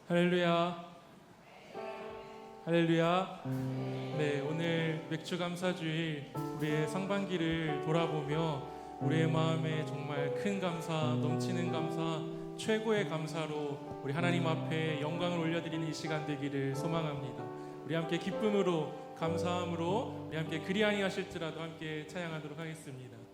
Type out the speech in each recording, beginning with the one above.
할렐루야. 할렐루야. 네, 오늘 맥주 감사주일 우리의 상반기를 돌아보며 우리의 마음에 정말 큰 감사, 넘치는 감사, 최고의 감사로 우리 하나님 앞에 영광을 올려드리는 이 시간 되기를 소망합니다. 우리 함께 기쁨으로, 감사함으로 우리 함께 그리 아니하실지라도 함께 찬양하도록 하겠습니다.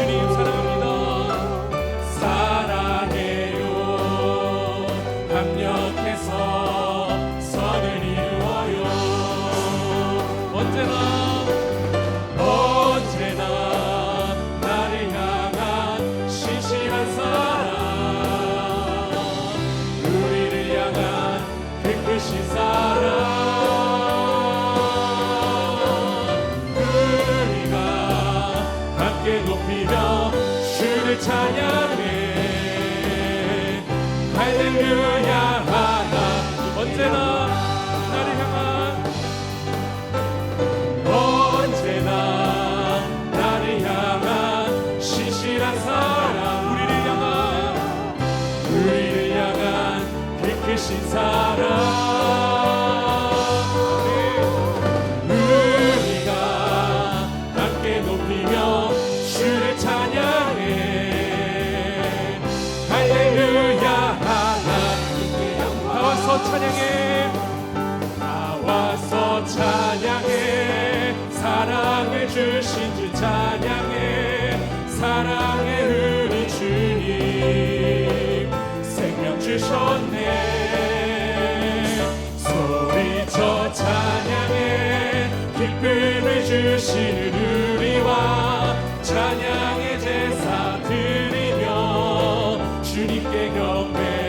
주님 사랑합니다. 사랑해요. 합력해서 선을 이루어요. 언제나 나를 향한 신실한 사랑, 우리를 향한 그 크신 사랑, 높이며 주를 찬양해. 할렐루야. 하나 언제나 나를 향한, 언제나 나를 향한 신실한 사랑, 우리를 향한 그 크신 사랑, 찬양해. 나와서 찬양해. 사랑을 주신 주 찬양해. 사랑의 우리 주님 생명 주셨네. 소리쳐 찬양해. 기쁨을 주시는 우리와 찬양의 제사 드리며 주님께 경배해.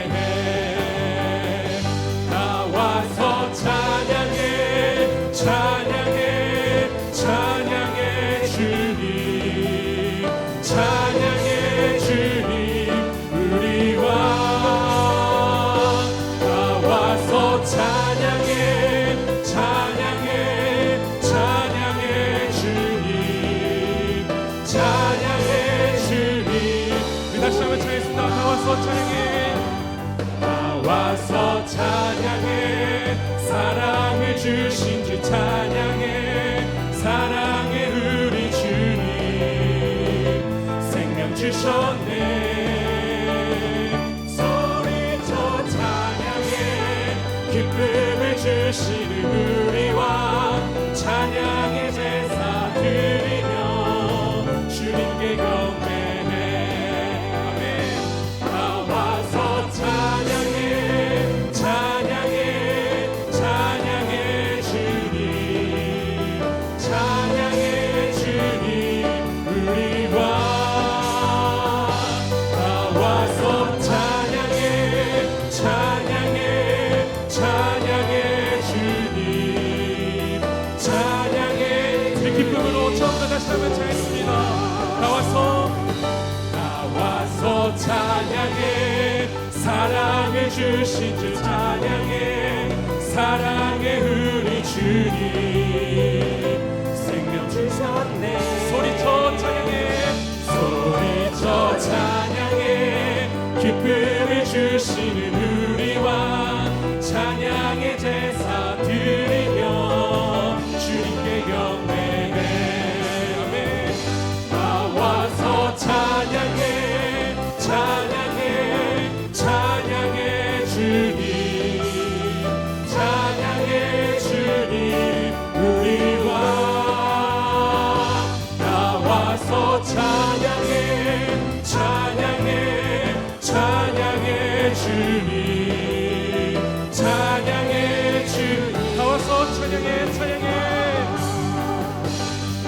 찬양해 주님, 찬양해 주님, 우리와 나와서 찬양해 주님, 찬양해 우리 기쁨으로 처음부터 다시 한번 찬양했습니다. 나와서 찬양해. 사랑을 주신 주 찬양해. 사랑의 우리 주님 생명 주셨네. 소리쳐 찬양해. 소리쳐 찬양해. 기쁨을 주시는 우리 왕 찬양의 제사 드리며 주님께 경배해. 아멘. 나와서 찬양해. 찬양해. 찬양해 주님. 찬양해 주님 우리 왕. 나와서 찬양해. 찬양해. 찬양해 주님. 찬양해 주님. 나와서 찬양해. 찬양해.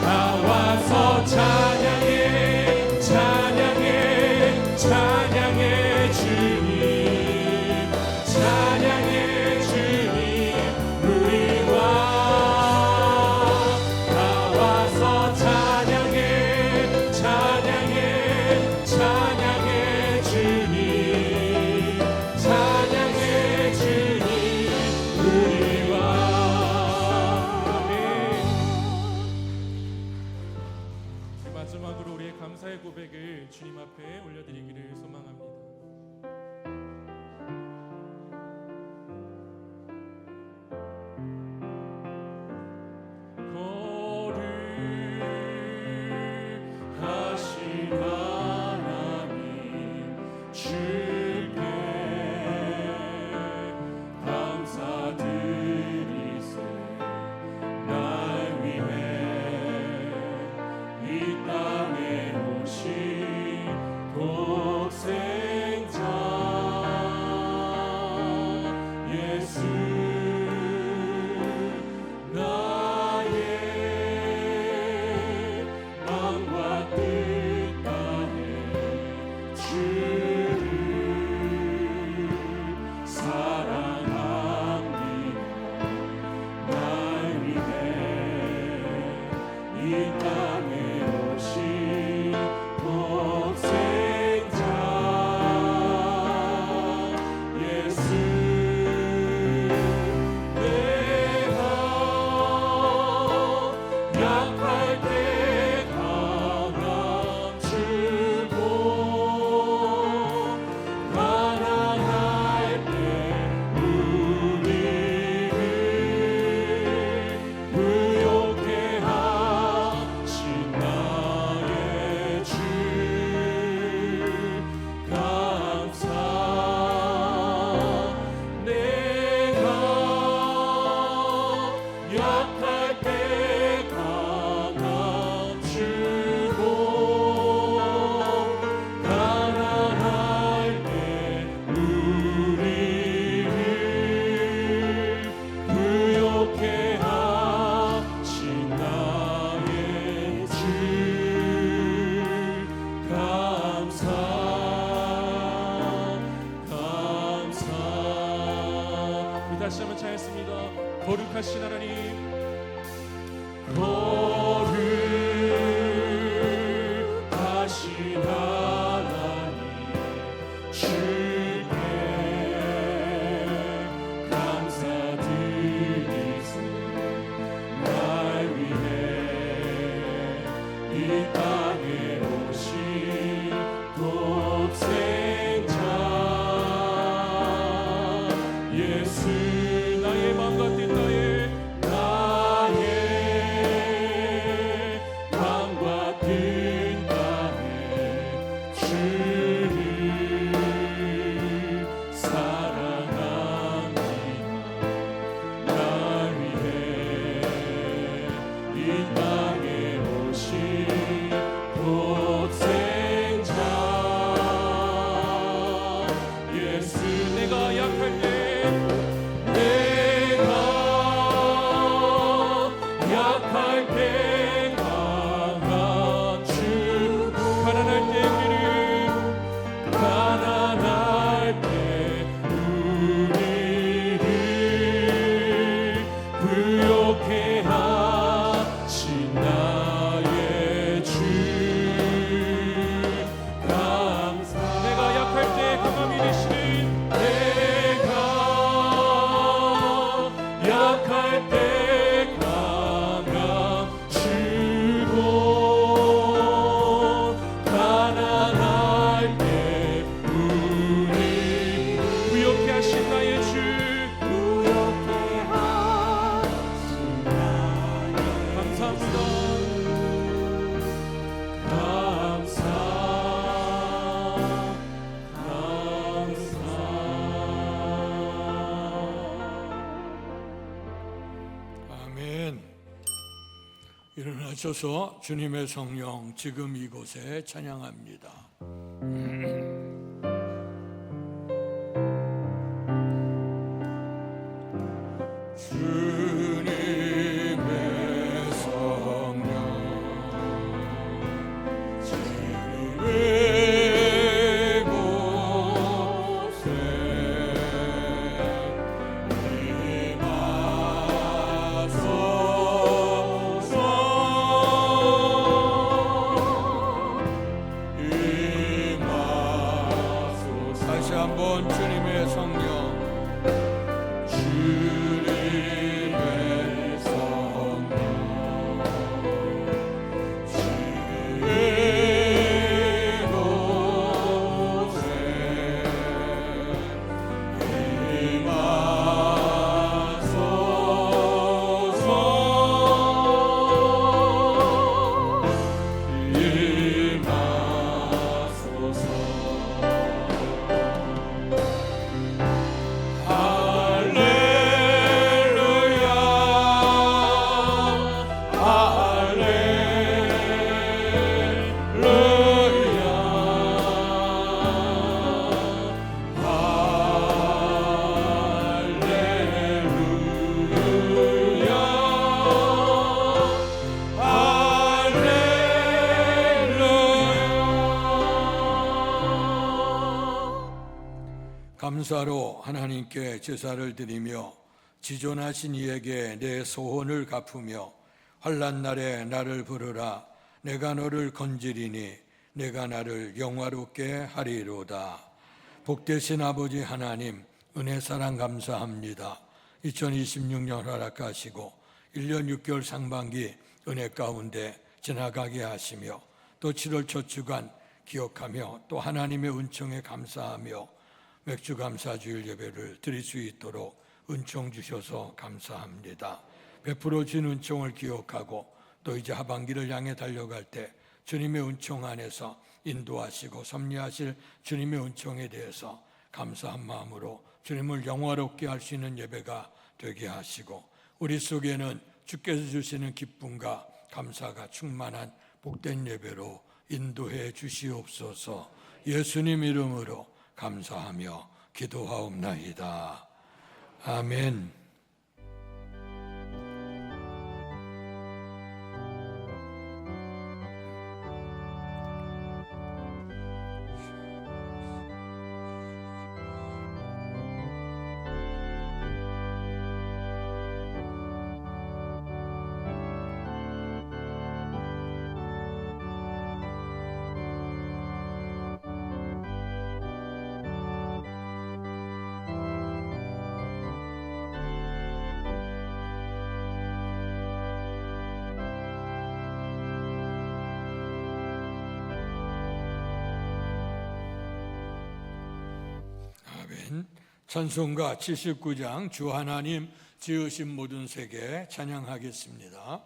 나와서 찬양해. 찬양해. 찬양해 주님. 찬양해 주님 우리 왕. 나와서 찬양해. 찬양해. 찬양해 주님. 찬양해 주님 우리 왕. 아멘. 마지막으로 우리의 감사의 고백을 주님 앞에 올려드리기를 소망합니다. 거룩하신 하나님 주께 감사드리세. 날 위해 이 땅에 오신 독생자 예수 나의 마음과 뜻 다해 주를 사랑합니다. 날 위해 이 땅에 오신 독생자 예수. 내가 약할 때 강함 주고 가난할 때 우리를 부욕해 하신 나의 주 감사. 내가 약할 때 강함 주고 가난할 때 우리를 부욕해 하신 나의 주 감사. 감사. 우리 다시 한번 찬양했습니다. 거룩하신 하나님. 거룩하신 하나님 주께 감사드리세. 날 위해 이 땅에 오신 독생자 예수. 나의 마음과 뜻 다해. 나의 마음과 뜻 다해 주를 사랑합니다. 날 위해 이 땅에 오신 일어나셔서 주님의 성령 지금 이곳에 찬양합니다. 주님의 성령 지금 이곳에 임하소서. 다시 한번 주님의 성령 감사로 하나님께 제사를 드리며 지존하신 이에게 내 소원을 갚으며 환난 날에 나를 부르라. 내가 너를 건지리니 내가 나를 영화롭게 하리로다. 복되신 아버지 하나님, 은혜 사랑 감사합니다. 2026년 허락하시고 1년 6개월 상반기 은혜 가운데 지나가게 하시며 또 7월 첫 주간 기억하며 또 하나님의 은총에 감사하며 맥주 감사주일 예배를 드릴 수 있도록 은총 주셔서 감사합니다. 베풀어 준 은총을 기억하고 또 이제 하반기를 향해 달려갈 때 주님의 은총 안에서 인도하시고 섭리하실 주님의 은총에 대해서 감사한 마음으로 주님을 영화롭게 할 수 있는 예배가 되게 하시고 우리 속에는 주께서 주시는 기쁨과 감사가 충만한 복된 예배로 인도해 주시옵소서. 예수님 이름으로 감사하며 기도하옵나이다. 아멘. 찬송가 79장 주 하나님 지으신 모든 세계 찬양하겠습니다.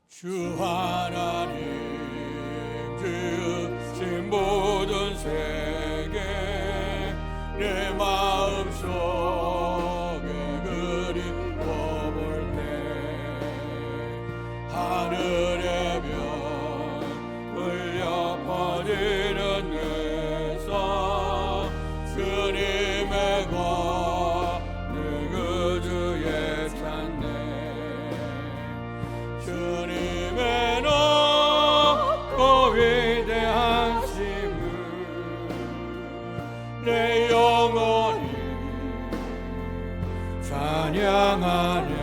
주 하나님 지으신 모든 세계 내 마음속에 그리워볼 때 하늘의 별 울려 퍼지는 데서 주님의 권능 그 주에 찾네. 주님의 높고 위대하심을 내 영혼이 찬양하네.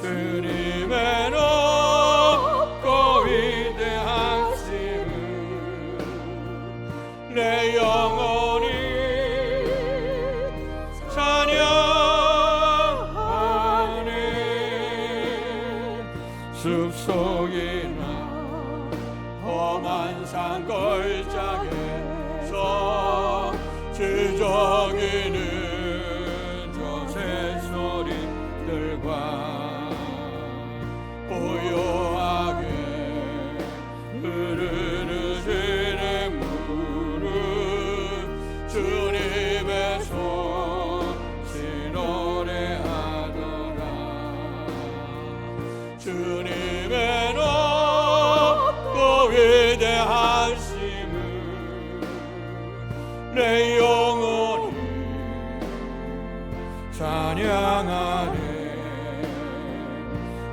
주님의 높고 위대하심을 내 영혼이 찬양하네. 숲속이나 험한 산 골짜기에서 지저귀는 저 새소리들과 고요하게 흐르는 내 영혼이 찬양하네.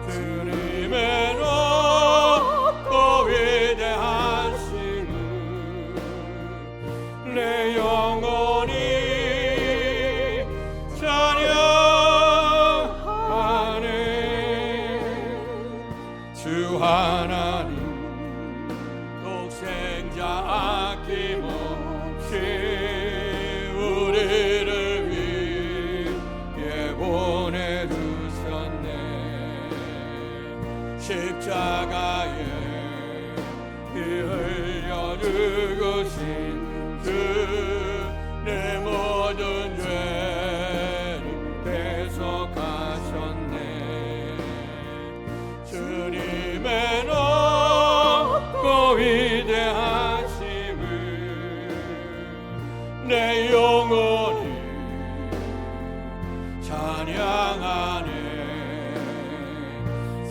주님의 높고 위대하심을 내 영혼이 찬양하네. 주 하나님 독생자 아낌없이 우리를 위해 보내주셨네. 십자가에 피 흘려 죽으신 주 내 모든 죄를 대속하셨네. 주님의 높고 위대하심을 내 영혼이 찬양하네.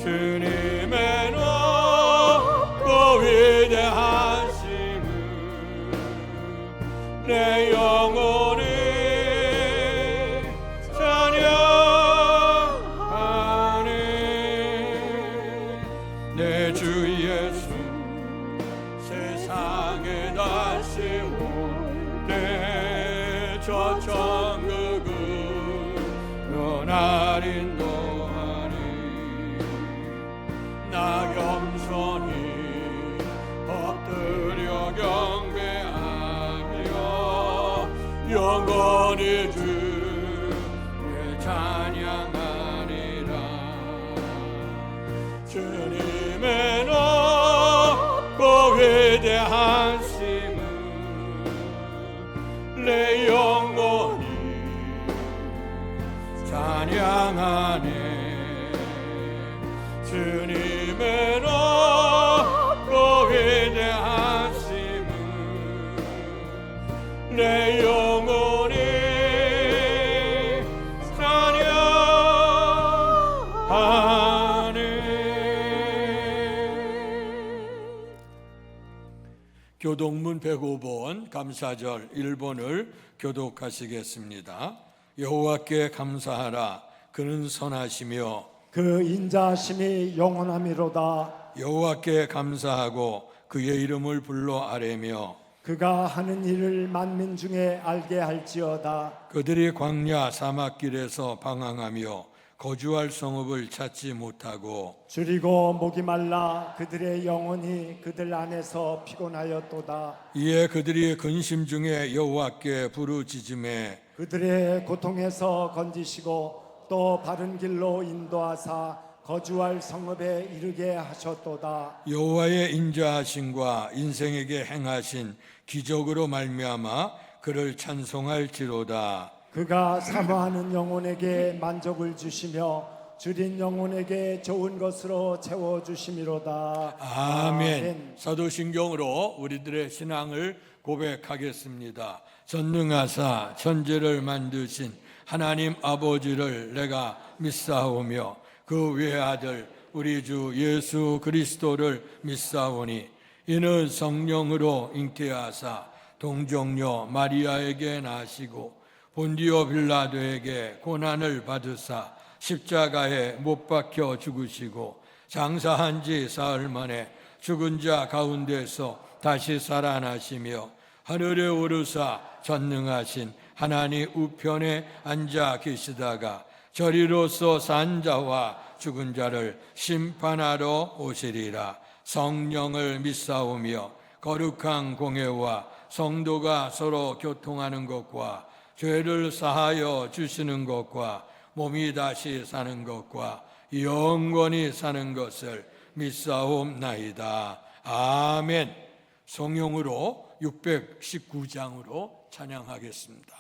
주님의 높고 위대하심을 내 영혼이 찬양하네. 내 주 예수 세상에 다시 올 때 저 천국으로 날 인도하리. 나 겸손히 엎드려 경배하며 영원히 주를 찬양하리라. 주님의 높고 위대하심을 내 영혼이 찬양하네. 주님의 높고 위대하심을 내 영혼이 찬양하네. 교독문 105번 감사절 1번을 교독하시겠습니다. 여호와께 감사하라. 그는 선하시며 그 인자하심이 영원하미로다. 여호와께 감사하고 그의 이름을 불러 아뢰며 그가 하는 일을 만민 중에 알게 할지어다. 그들이 광야 사막길에서 방황하며 거주할 성읍을 찾지 못하고 줄이고 목이 말라 그들의 영혼이 그들 안에서 피곤하였도다. 이에 그들이 근심 중에 여호와께 부르짖음에 그들의 고통에서 건지시고 또 바른 길로 인도하사 거주할 성읍에 이르게 하셨도다. 여호와의 인자하심과 인생에게 행하신 기적으로 말미암아 그를 찬송할지로다. 그가 사모하는 영혼에게 만족을 주시며 줄인 영혼에게 좋은 것으로 채워주심이로다. 아멘. 사도신경으로 우리들의 신앙을 고백하겠습니다. 전능하사 천지를 만드신 하나님 아버지를 내가 믿사오며 그 외아들 우리 주 예수 그리스도를 믿사오니 이는 성령으로 잉태하사 동정녀 마리아에게 나시고 본디오 빌라도에게 고난을 받으사 십자가에 못 박혀 죽으시고 장사한 지 사흘 만에 죽은 자 가운데서 다시 살아나시며 하늘에 오르사 전능하신 하나님 우편에 앉아 계시다가 저리로서 산 자와 죽은 자를 심판하러 오시리라. 성령을 믿사오며 거룩한 공회와 성도가 서로 교통하는 것과 죄를 사하여 주시는 것과 몸이 다시 사는 것과 영원히 사는 것을 믿사옵나이다. 아멘. 성령으로 619장으로 찬양하겠습니다.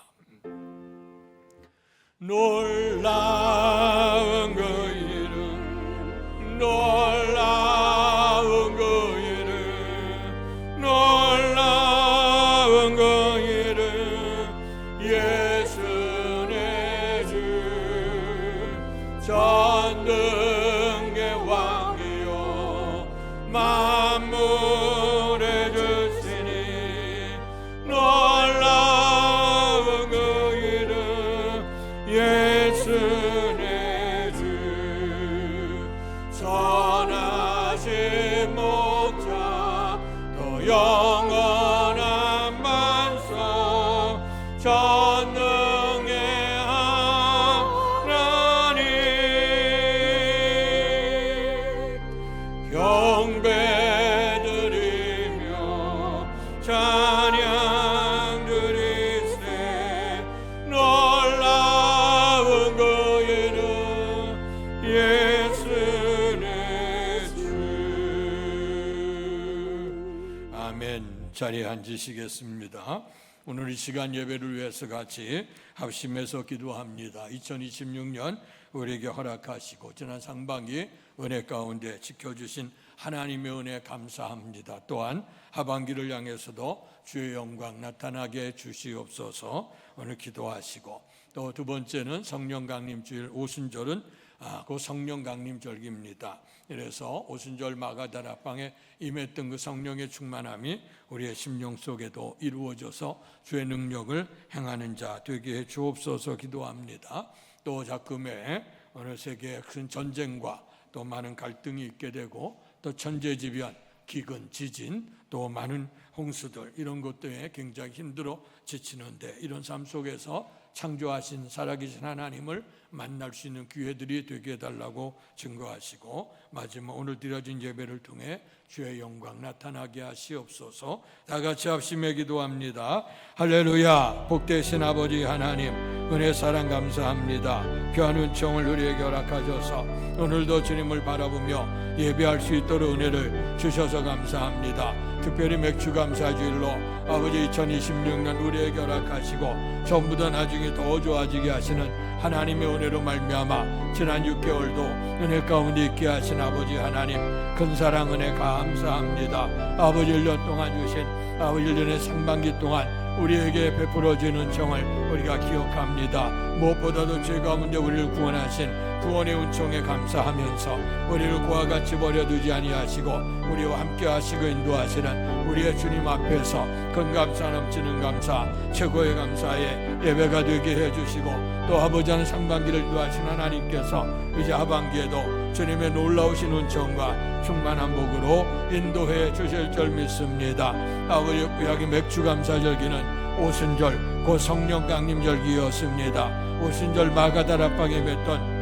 놀라운 그 이름, 놀라운 그 이름, 놀라운 그 이름, 예수 내 주, 전능의 왕이요 만물의 주시니 놀라운 영원한 반석 전능의 하나님 경배드리며 찬양 드리세 놀라운 그 이름 예수는 주. 아멘. 자리에 앉으시겠습니다. 오늘 이 시간 예배를 위해서 같이 합심해서 기도합니다. 2026년 우리에게 허락하시고 지난 상반기 은혜 가운데 지켜주신 하나님의 은혜 감사합니다. 또한 하반기를 향해서도 주의 영광 나타나게 주시옵소서 오늘 기도하시고, 또 두 번째는 성령 강림 주일 오순절은 그 성령 강림 절기입니다. 그래서 오순절 마가다락방에 임했던 그 성령의 충만함이 우리의 심령 속에도 이루어져서 주의 능력을 행하는 자 되게 해 주옵소서 기도합니다. 또 작금에 어느 세계의 큰 전쟁과 또 많은 갈등이 있게 되고, 또 천재지변, 기근, 지진, 또 많은 홍수들, 이런 것 때문에 굉장히 힘들어 지치는데, 이런 삶 속에서 창조하신 살아계신 하나님을 만날 수 있는 기회들이 되게 해달라고 증거하시고, 마지막 오늘 드려진 예배를 통해 주의 영광 나타나게 하시옵소서. 다 같이 합심해 기도합니다. 할렐루야. 복되신 아버지 하나님, 은혜 사랑 감사합니다. 귀한 은총을 우리에게 허락하셔서 오늘도 주님을 바라보며 예배할 수 있도록 은혜를 주셔서 감사합니다. 특별히 맥주 감사주일로 아버지 2026년 우리에게 허락하시고 전보다 나중에 더 좋아지게 하시는 하나님의 은혜로 말미암아 지난 6개월도 은혜 가운데 있게 하신 아버지 하나님, 큰 사랑 은혜 감사합니다. 아버지 1년 동안 주신 아버지 1년의 상반기 동안 우리에게 베풀어지는 은총을 우리가 기억합니다. 무엇보다도 죄 가운데 우리를 구원하신 구원의 은총에 감사하면서 우리를 그와 같이 버려두지 아니하시고 우리와 함께 하시고 인도하시는 우리의 주님 앞에서 큰 감사 넘치는 감사, 최고의 감사에 예배가 되게 해주시고, 또 아버지 하는 상반기를 인도하신 하나님께서 이제 하반기에도 주님의 놀라우신 은총과 충만한 복으로 인도해 주실 줄 믿습니다. 아버지 구약의 맥주 감사절기는 오순절 곧 성령 강림절기였습니다. 오순절 마가다락방에 맺던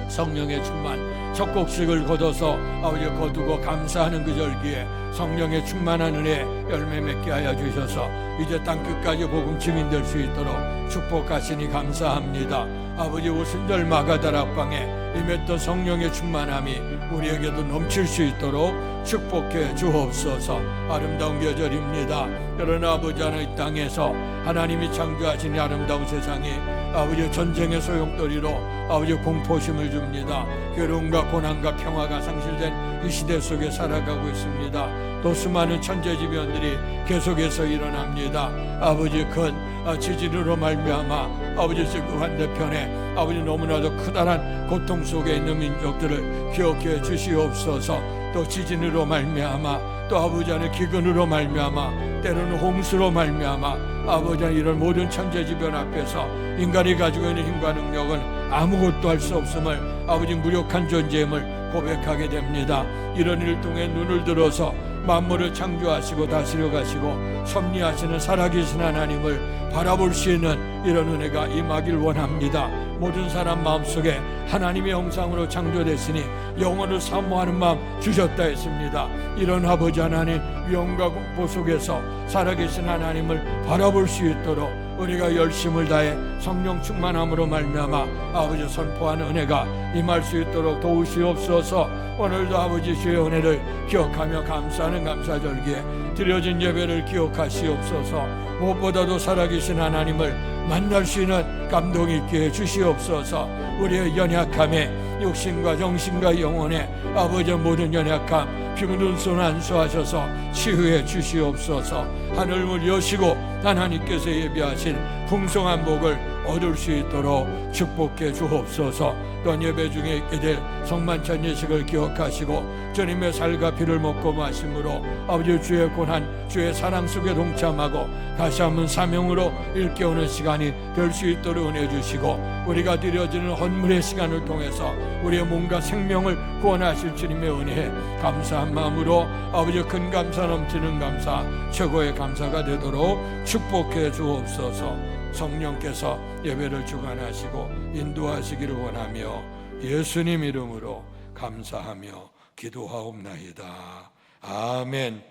성령의 충만, 첫 곡식을 거둬서 아버지 거두고 감사하는 그 절기에 성령의 충만한 은혜 열매 맺게 하여 주셔서 이제 땅끝까지 복음 증인될 수 있도록 축복하시니 감사합니다. 아버지 오순절 마가다락방에 임했던 성령의 충만함이 우리에게도 넘칠 수 있도록 축복해 주옵소서. 아름다운 계절입니다. 그러나 아버지 하나님, 이 땅에서 하나님이 창조하신 이 아름다운 세상이 아버지 전쟁의 소용돌이로 아버지 공포심을 줍니다. 괴로움과 고난과 평화가 상실된 이 시대 속에 살아가고 있습니다. 또 수많은 천재지변들이 계속해서 일어납니다. 아버지 큰 지진으로 말미암아 아버지 그 반대편에 아버지 너무나도 크다란 고통 속에 있는 민족들을 기억해 주시옵소서. 또 지진으로 말미암아, 또 아버지 안에 기근으로 말미암아, 때로는 홍수로 말미암아 아버지 안에 이런 모든 천재지변 앞에서 인간이 가지고 있는 힘과 능력은 아무것도 할 수 없음을, 아버지 무력한 존재임을 고백하게 됩니다. 이런 일을 통해 눈을 들어서 만물을 창조하시고 다스려 가시고 섭리하시는 살아계신 하나님을 바라볼 수 있는 이런 은혜가 임하길 원합니다. 모든 사람 마음속에 하나님의 형상으로 창조됐으니 영혼을 사모하는 마음 주셨다 했습니다. 이런 아버지 하나님 위험과 공포 속에서 살아계신 하나님을 바라볼 수 있도록 우리가 열심을 다해 성령 충만함으로 말미암아 아버지 선포하는 은혜가 임할 수 있도록 도우시옵소서. 오늘도 아버지 주의 은혜를 기억하며 감사하는 감사절기에 드려진 예배를 기억하시옵소서. 무엇보다도 살아계신 하나님을 만날 수 있는 감동이 있게 해주시옵소서. 우리의 연약함에 육신과 정신과 영혼에 아버지의 모든 연약함 피부는 손 안수하셔서 치유해 주시옵소서. 하늘을 여시고 하나님께서 예비하신 풍성한 복을 얻을 수 있도록 축복해 주옵소서. 또 예배 중에 있게 될 성만찬 예식을 기억하시고 주님의 살과 피를 먹고 마심으로 아버지 주의 고난 주의 사랑 속에 동참하고 다시 한번 사명으로 일깨우는 시간이 될 수 있도록 은혜 주시고, 우리가 드려지는 헌물의 시간을 통해서 우리의 몸과 생명을 구원하실 주님의 은혜에 감사한 마음으로 아버지 큰 감사 넘치는 감사, 최고의 감사가 되도록 축복해 주옵소서. 성령께서 예배를 주관하시고 인도하시기를 원하며 예수님 이름으로 감사하며 기도하옵나이다. 아멘.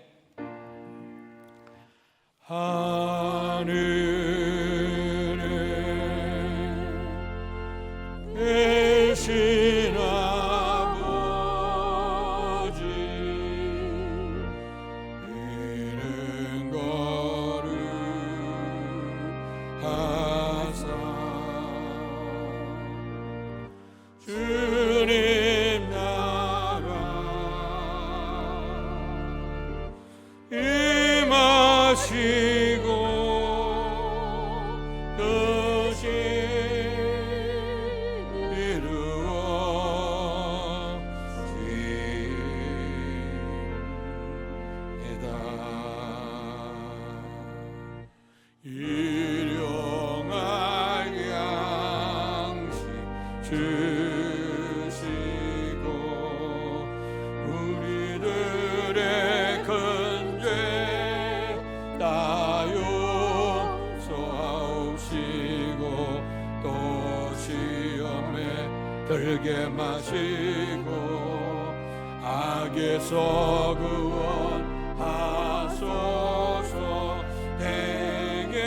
하늘에 계신 아버지, 이른 거룩하사 주님 나라 임하시고 뜻이 이루어지이다. 일용할 양식 주시고 우리들의 큰 죄 다 용서하옵시고 또 시험에 들게 마시고 악에서 구원하소서. 대개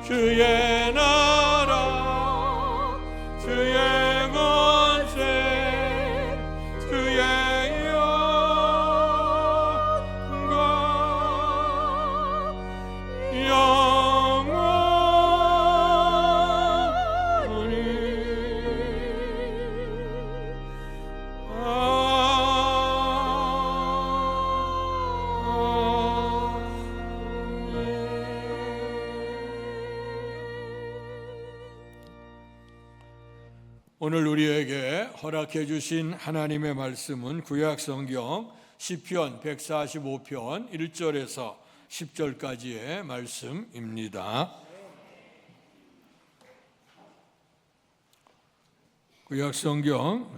주의 나라 주의 권세 주의 영광 영원히 오늘 우리에게 허락해 주신 하나님의 말씀은 구약 성경 시편 145편 1절에서 10절까지의 말씀입니다. 구약 성경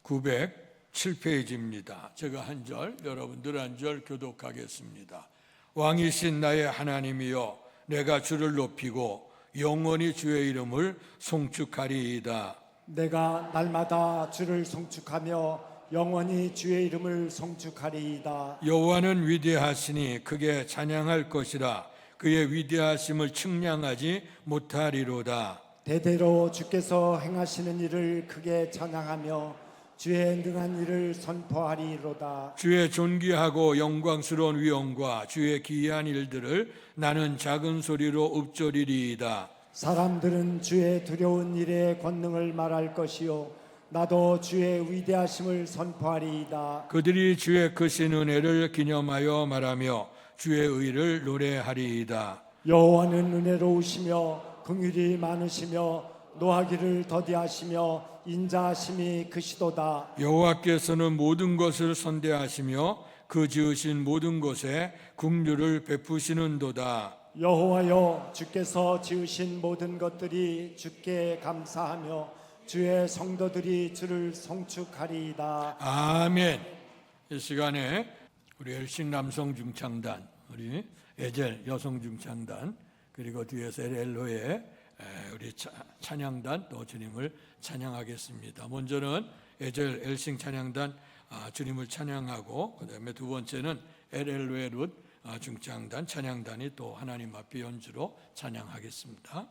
907페이지입니다. 제가 한 절, 여러분들 한 절 교독하겠습니다. 왕이신 나의 하나님이여, 내가 주를 높이고 영원히 주의 이름을 송축하리이다. 내가 날마다 주를 송축하며 영원히 주의 이름을 송축하리이다. 여호와는 위대하시니 크게 찬양할 것이라. 그의 위대하심을 측량하지 못하리로다. 대대로 주께서 행하시는 일을 크게 찬양하며 주의 능한 일을 선포하리로다. 주의 존귀하고 영광스러운 위엄과 주의 기이한 일들을 나는 작은 소리로 읊조리리이다. 사람들은 주의 두려운 일의 권능을 말할 것이요 나도 주의 위대하심을 선포하리이다. 그들이 주의 크신 은혜를 기념하여 말하며 주의 의를 노래하리이다. 여호와는 은혜로우시며 긍휼이 많으시며 노하기를 더디하시며 인자하심이 크시도다. 여호와께서는 모든 것을 선대하시며 그 지으신 모든 것에 긍휼을 베푸시는도다. 여호와여, 주께서 지으신 모든 것들이 주께 감사하며 주의 성도들이 주를 송축하리이다. 아멘. 이 시간에 우리 엘신 남성 중창단, 우리 에젤 여성 중창단, 그리고 뒤에서 엘로의 우리 찬양단 또 주님을 찬양하겠습니다. 먼저는 에젤 엘싱 찬양단 주님을 찬양하고, 그다음에 두 번째는 엘로의 룻 중창단 찬양단이 또 하나님 앞에 연주로 찬양하겠습니다.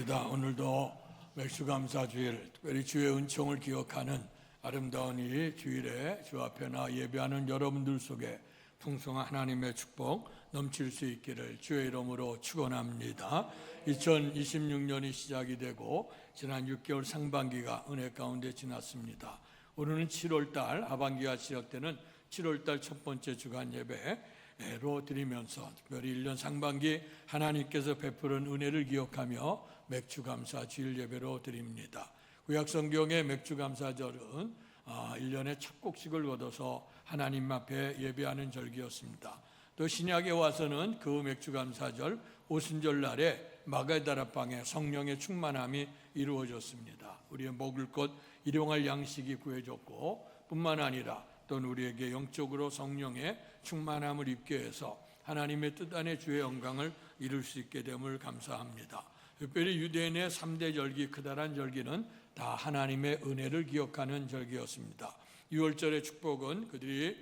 감사합니다. 오늘도 맥주감사주일, 특별히 주의 은총을 기억하는 아름다운 이 주일에 주 앞에 나 예배하는 여러분들 속에 풍성한 하나님의 축복 넘칠 수 있기를 주의 이름으로 축원합니다. 2026년이 시작이 되고 지난 6개월 상반기가 은혜 가운데 지났습니다. 오늘은 7월달 하반기가 시작되는 7월달 첫 번째 주간 예배로 드리면서 특별히 1년 상반기 하나님께서 베푸는 은혜를 기억하며 맥주감사 주일 예배로 드립니다. 구약성경의 맥주감사절은 1년에 첫 곡식을 거둬서 하나님 앞에 예배하는 절기였습니다. 또 신약에 와서는 그 맥주감사절 오순절날에 마가다라방에 성령의 충만함이 이루어졌습니다. 우리의 먹을 것, 일용할 양식이 구해졌고 뿐만 아니라 또는 우리에게 영적으로 성령의 충만함을 입게 해서 하나님의 뜻 안에 주의 영광을 이룰 수 있게 됨을 감사합니다. 특별히 유대인의 3대 절기, 크다란 절기는 다 하나님의 은혜를 기억하는 절기였습니다. 6월절의 축복은 그들이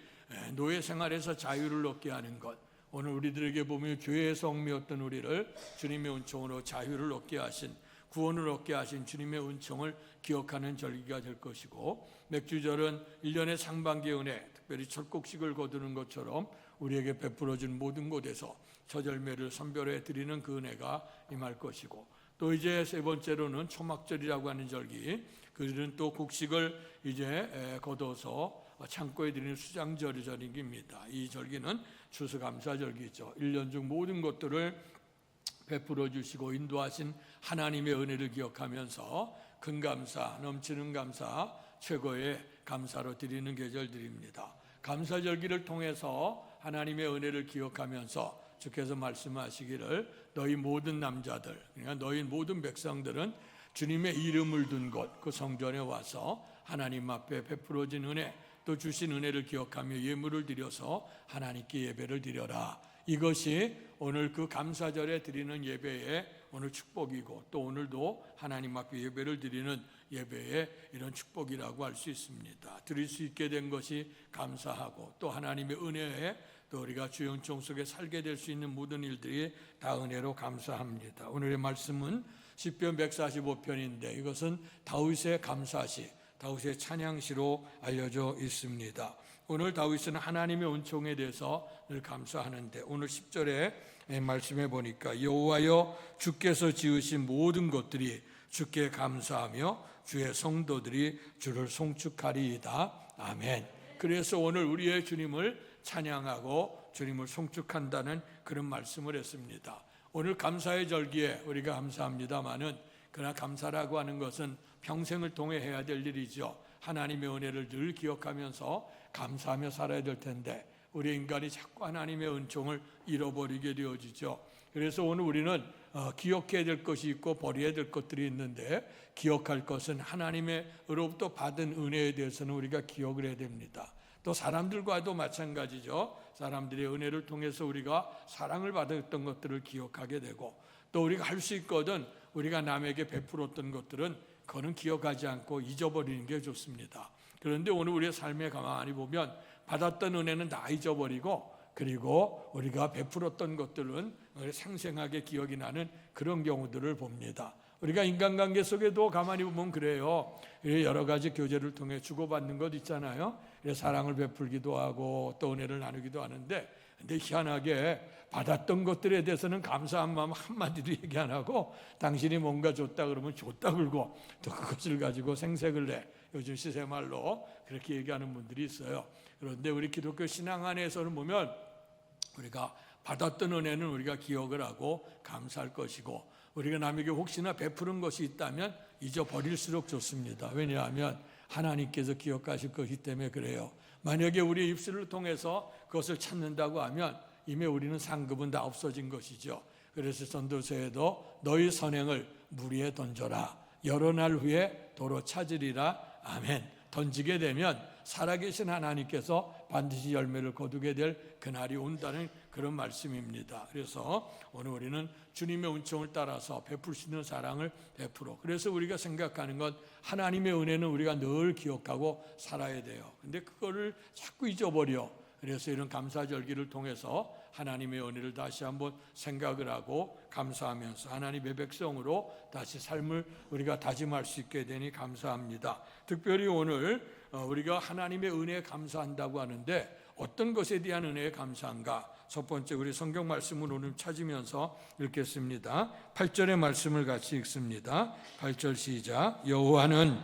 노예 생활에서 자유를 얻게 하는 것, 오늘 우리들에게 보면 죄의 성미였던 우리를 주님의 은총으로 자유를 얻게 하신, 구원을 얻게 하신 주님의 은총을 기억하는 절기가 될 것이고, 맥주절은 1년의 상반기의 은혜, 특별히 첫 곡식을 거두는 것처럼 우리에게 베풀어진 모든 곳에서 처절매를 선별해 드리는 그 은혜가 임할 것이고, 또 이제 세 번째로는 초막절이라고 하는 절기, 그들은 또 곡식을 이제 거둬서 창고에 드리는 수장절입니다. 이 절기는 추수감사절기죠. 1년 중 모든 것들을 베풀어 주시고 인도하신 하나님의 은혜를 기억하면서 큰 감사, 넘치는 감사, 최고의 감사로 드리는 계절들입니다. 감사절기를 통해서 하나님의 은혜를 기억하면서 주께서 말씀하시기를 너희 모든 남자들, 그러니까 너희 모든 백성들은 주님의 이름을 둔 곳, 그 성전에 와서 하나님 앞에 베풀어진 은혜, 또 주신 은혜를 기억하며 예물을 드려서 하나님께 예배를 드려라. 이것이 오늘 그 감사절에 드리는 예배의 오늘 축복이고, 또 오늘도 하나님 앞에 예배를 드리는 예배의 이런 축복이라고 할 수 있습니다. 드릴 수 있게 된 것이 감사하고, 또 하나님의 은혜에 또 우리가 주의 은총 속에 살게 될 수 있는 모든 일들이 다 은혜로 감사합니다. 오늘의 말씀은 시편 145편인데 이것은 다윗의 감사시, 다윗의 찬양시로 알려져 있습니다. 오늘 다윗은 하나님의 은총에 대해서 늘 감사하는데, 오늘 10절에 말씀해 보니까 여호와여 주께서 지으신 모든 것들이 주께 감사하며 주의 성도들이 주를 송축하리이다. 아멘. 그래서 오늘 우리의 주님을 찬양하고 주님을 송축한다는 그런 말씀을 했습니다. 오늘 감사의 절기에 우리가 감사합니다마는, 그러나 감사라고 하는 것은 평생을 통해 해야 될 일이죠. 하나님의 은혜를 늘 기억하면서 감사하며 살아야 될 텐데 우리 인간이 자꾸 하나님의 은총을 잃어버리게 되어지죠. 그래서 오늘 우리는 기억해야 될 것이 있고 버려야 될 것들이 있는데, 기억할 것은 하나님으로부터 받은 은혜에 대해서는 우리가 기억을 해야 됩니다. 또 사람들과도 마찬가지죠. 사람들의 은혜를 통해서 우리가 사랑을 받았던 것들을 기억하게 되고, 또 우리가 할 수 있거든 우리가 남에게 베풀었던 것들은 그거는 기억하지 않고 잊어버리는 게 좋습니다. 그런데 오늘 우리의 삶에 가만히 보면 받았던 은혜는 다 잊어버리고, 그리고 우리가 베풀었던 것들은 생생하게 기억이 나는 그런 경우들을 봅니다. 우리가 인간관계 속에도 가만히 보면 그래요. 여러 가지 교제를 통해 주고받는 것 있잖아요. 사랑을 베풀기도 하고 또 은혜를 나누기도 하는데, 근데 희한하게 받았던 것들에 대해서는 감사한 마음 한마디도 얘기 안 하고, 당신이 뭔가 줬다 그러면 줬다 그러고 또 그것을 가지고 생색을 내, 요즘 시세말로 그렇게 얘기하는 분들이 있어요. 그런데 우리 기독교 신앙 안에서는 보면 우리가 받았던 은혜는 우리가 기억을 하고 감사할 것이고, 우리가 남에게 혹시나 베푸는 것이 있다면 잊어버릴수록 좋습니다. 왜냐하면 하나님께서 기억하실 것이기 때문에 그래요. 만약에 우리의 입술을 통해서 그것을 찾는다고 하면 이미 우리는 상급은 다 없어진 것이죠. 그래서 전도서에도 너희 선행을 무리에 던져라. 여러 날 후에 도로 찾으리라. 아멘. 던지게 되면 살아계신 하나님께서 반드시 열매를 거두게 될 그날이 온다는 그런 말씀입니다. 그래서 오늘 우리는 주님의 은총을 따라서 베풀 수 있는 사랑을 베풀어. 그래서 우리가 생각하는 건 하나님의 은혜는 우리가 늘 기억하고 살아야 돼요. 근데 그거를 자꾸 잊어버려. 그래서 이런 감사절기를 통해서 하나님의 은혜를 다시 한번 생각을 하고 감사하면서 하나님의 백성으로 다시 삶을 우리가 다짐할 수 있게 되니 감사합니다. 특별히 오늘 우리가 하나님의 은혜에 감사한다고 하는데 어떤 것에 대한 은혜에 감사한가? 첫 번째 우리 성경 말씀을 오늘 찾으면서 읽겠습니다. 8절의 말씀을 같이 읽습니다. 8절 시작. 여호와는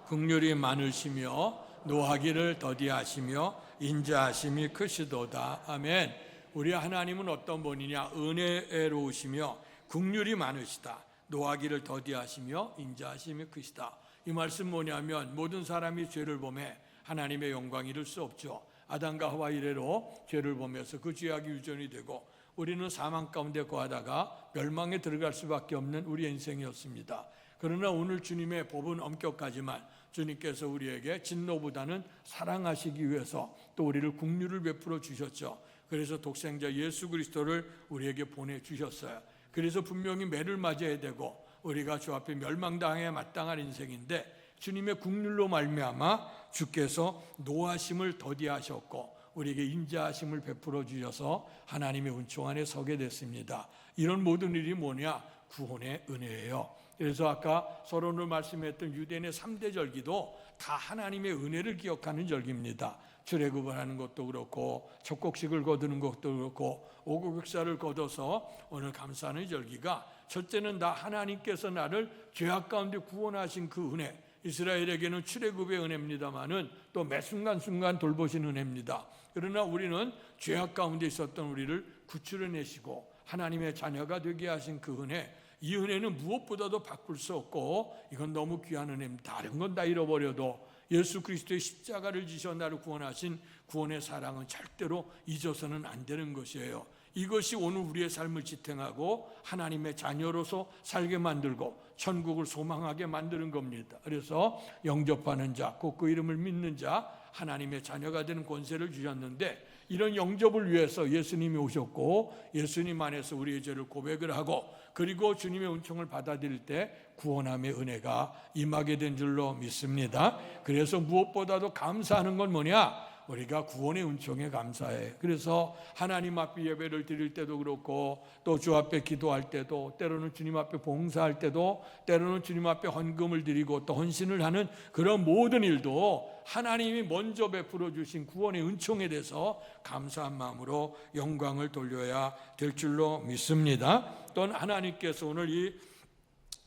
긍휼이 많으시며 노하기를 더디하시며 인자하심이 크시도다. 아멘. 우리 하나님은 어떤 분이냐? 은혜로우시며 긍휼이 많으시다. 노하기를 더디하시며 인자하심이 크시다. 이 말씀 뭐냐면 모든 사람이 죄를 범해 하나님의 영광 이룰 수 없죠. 아담과 하와 이래로 죄를 범해서 그 죄악이 유전이 되고 우리는 사망 가운데 거하다가 멸망에 들어갈 수밖에 없는 우리의 인생이었습니다. 그러나 오늘 주님의 법은 엄격하지만 주님께서 우리에게 진노보다는 사랑하시기 위해서 또 우리를 긍휼을 베풀어 주셨죠. 그래서 독생자 예수 그리스도를 우리에게 보내주셨어요. 그래서 분명히 매를 맞아야 되고 우리가 주 앞에 멸망당해 마땅한 인생인데 주님의 긍휼로 말미암아 주께서 노하심을 더디하셨고 우리에게 인자하심을 베풀어 주셔서 하나님의 은총 안에 서게 됐습니다. 이런 모든 일이 뭐냐? 구원의 은혜예요. 그래서 아까 서론을 말씀했던 유대인의 3대 절기도 다 하나님의 은혜를 기억하는 절기입니다. 출애굽을 하는 것도 그렇고 젖곡식을 거두는 것도 그렇고 오곡육사를 거둬서 오늘 감사하는 절기가 첫째는 다 하나님께서 나를 죄악 가운데 구원하신 그 은혜, 이스라엘에게는 출애굽의 은혜입니다마는 또 매 순간순간 돌보신 은혜입니다. 그러나 우리는 죄악 가운데 있었던 우리를 구출해내시고 하나님의 자녀가 되게 하신 그 은혜, 이 은혜는 무엇보다도 바꿀 수 없고 이건 너무 귀한 은혜입니다. 다른 건 다 잃어버려도 예수 그리스도의 십자가를 지셔 나를 구원하신 구원의 사랑은 절대로 잊어서는 안 되는 것이에요. 이것이 오늘 우리의 삶을 지탱하고 하나님의 자녀로서 살게 만들고 천국을 소망하게 만드는 겁니다. 그래서 영접하는 자, 곧 그 이름을 믿는 자, 하나님의 자녀가 되는 권세를 주셨는데 이런 영접을 위해서 예수님이 오셨고 예수님 안에서 우리의 죄를 고백을 하고 그리고 주님의 은총을 받아들일 때 구원함의 은혜가 임하게 된 줄로 믿습니다. 그래서 무엇보다도 감사하는 건 뭐냐? 우리가 구원의 은총에 감사해. 그래서 하나님 앞에 예배를 드릴 때도 그렇고 또 주 앞에 기도할 때도 때로는 주님 앞에 봉사할 때도 때로는 주님 앞에 헌금을 드리고 또 헌신을 하는 그런 모든 일도 하나님이 먼저 베풀어 주신 구원의 은총에 대해서 감사한 마음으로 영광을 돌려야 될 줄로 믿습니다. 또한 하나님께서 오늘 이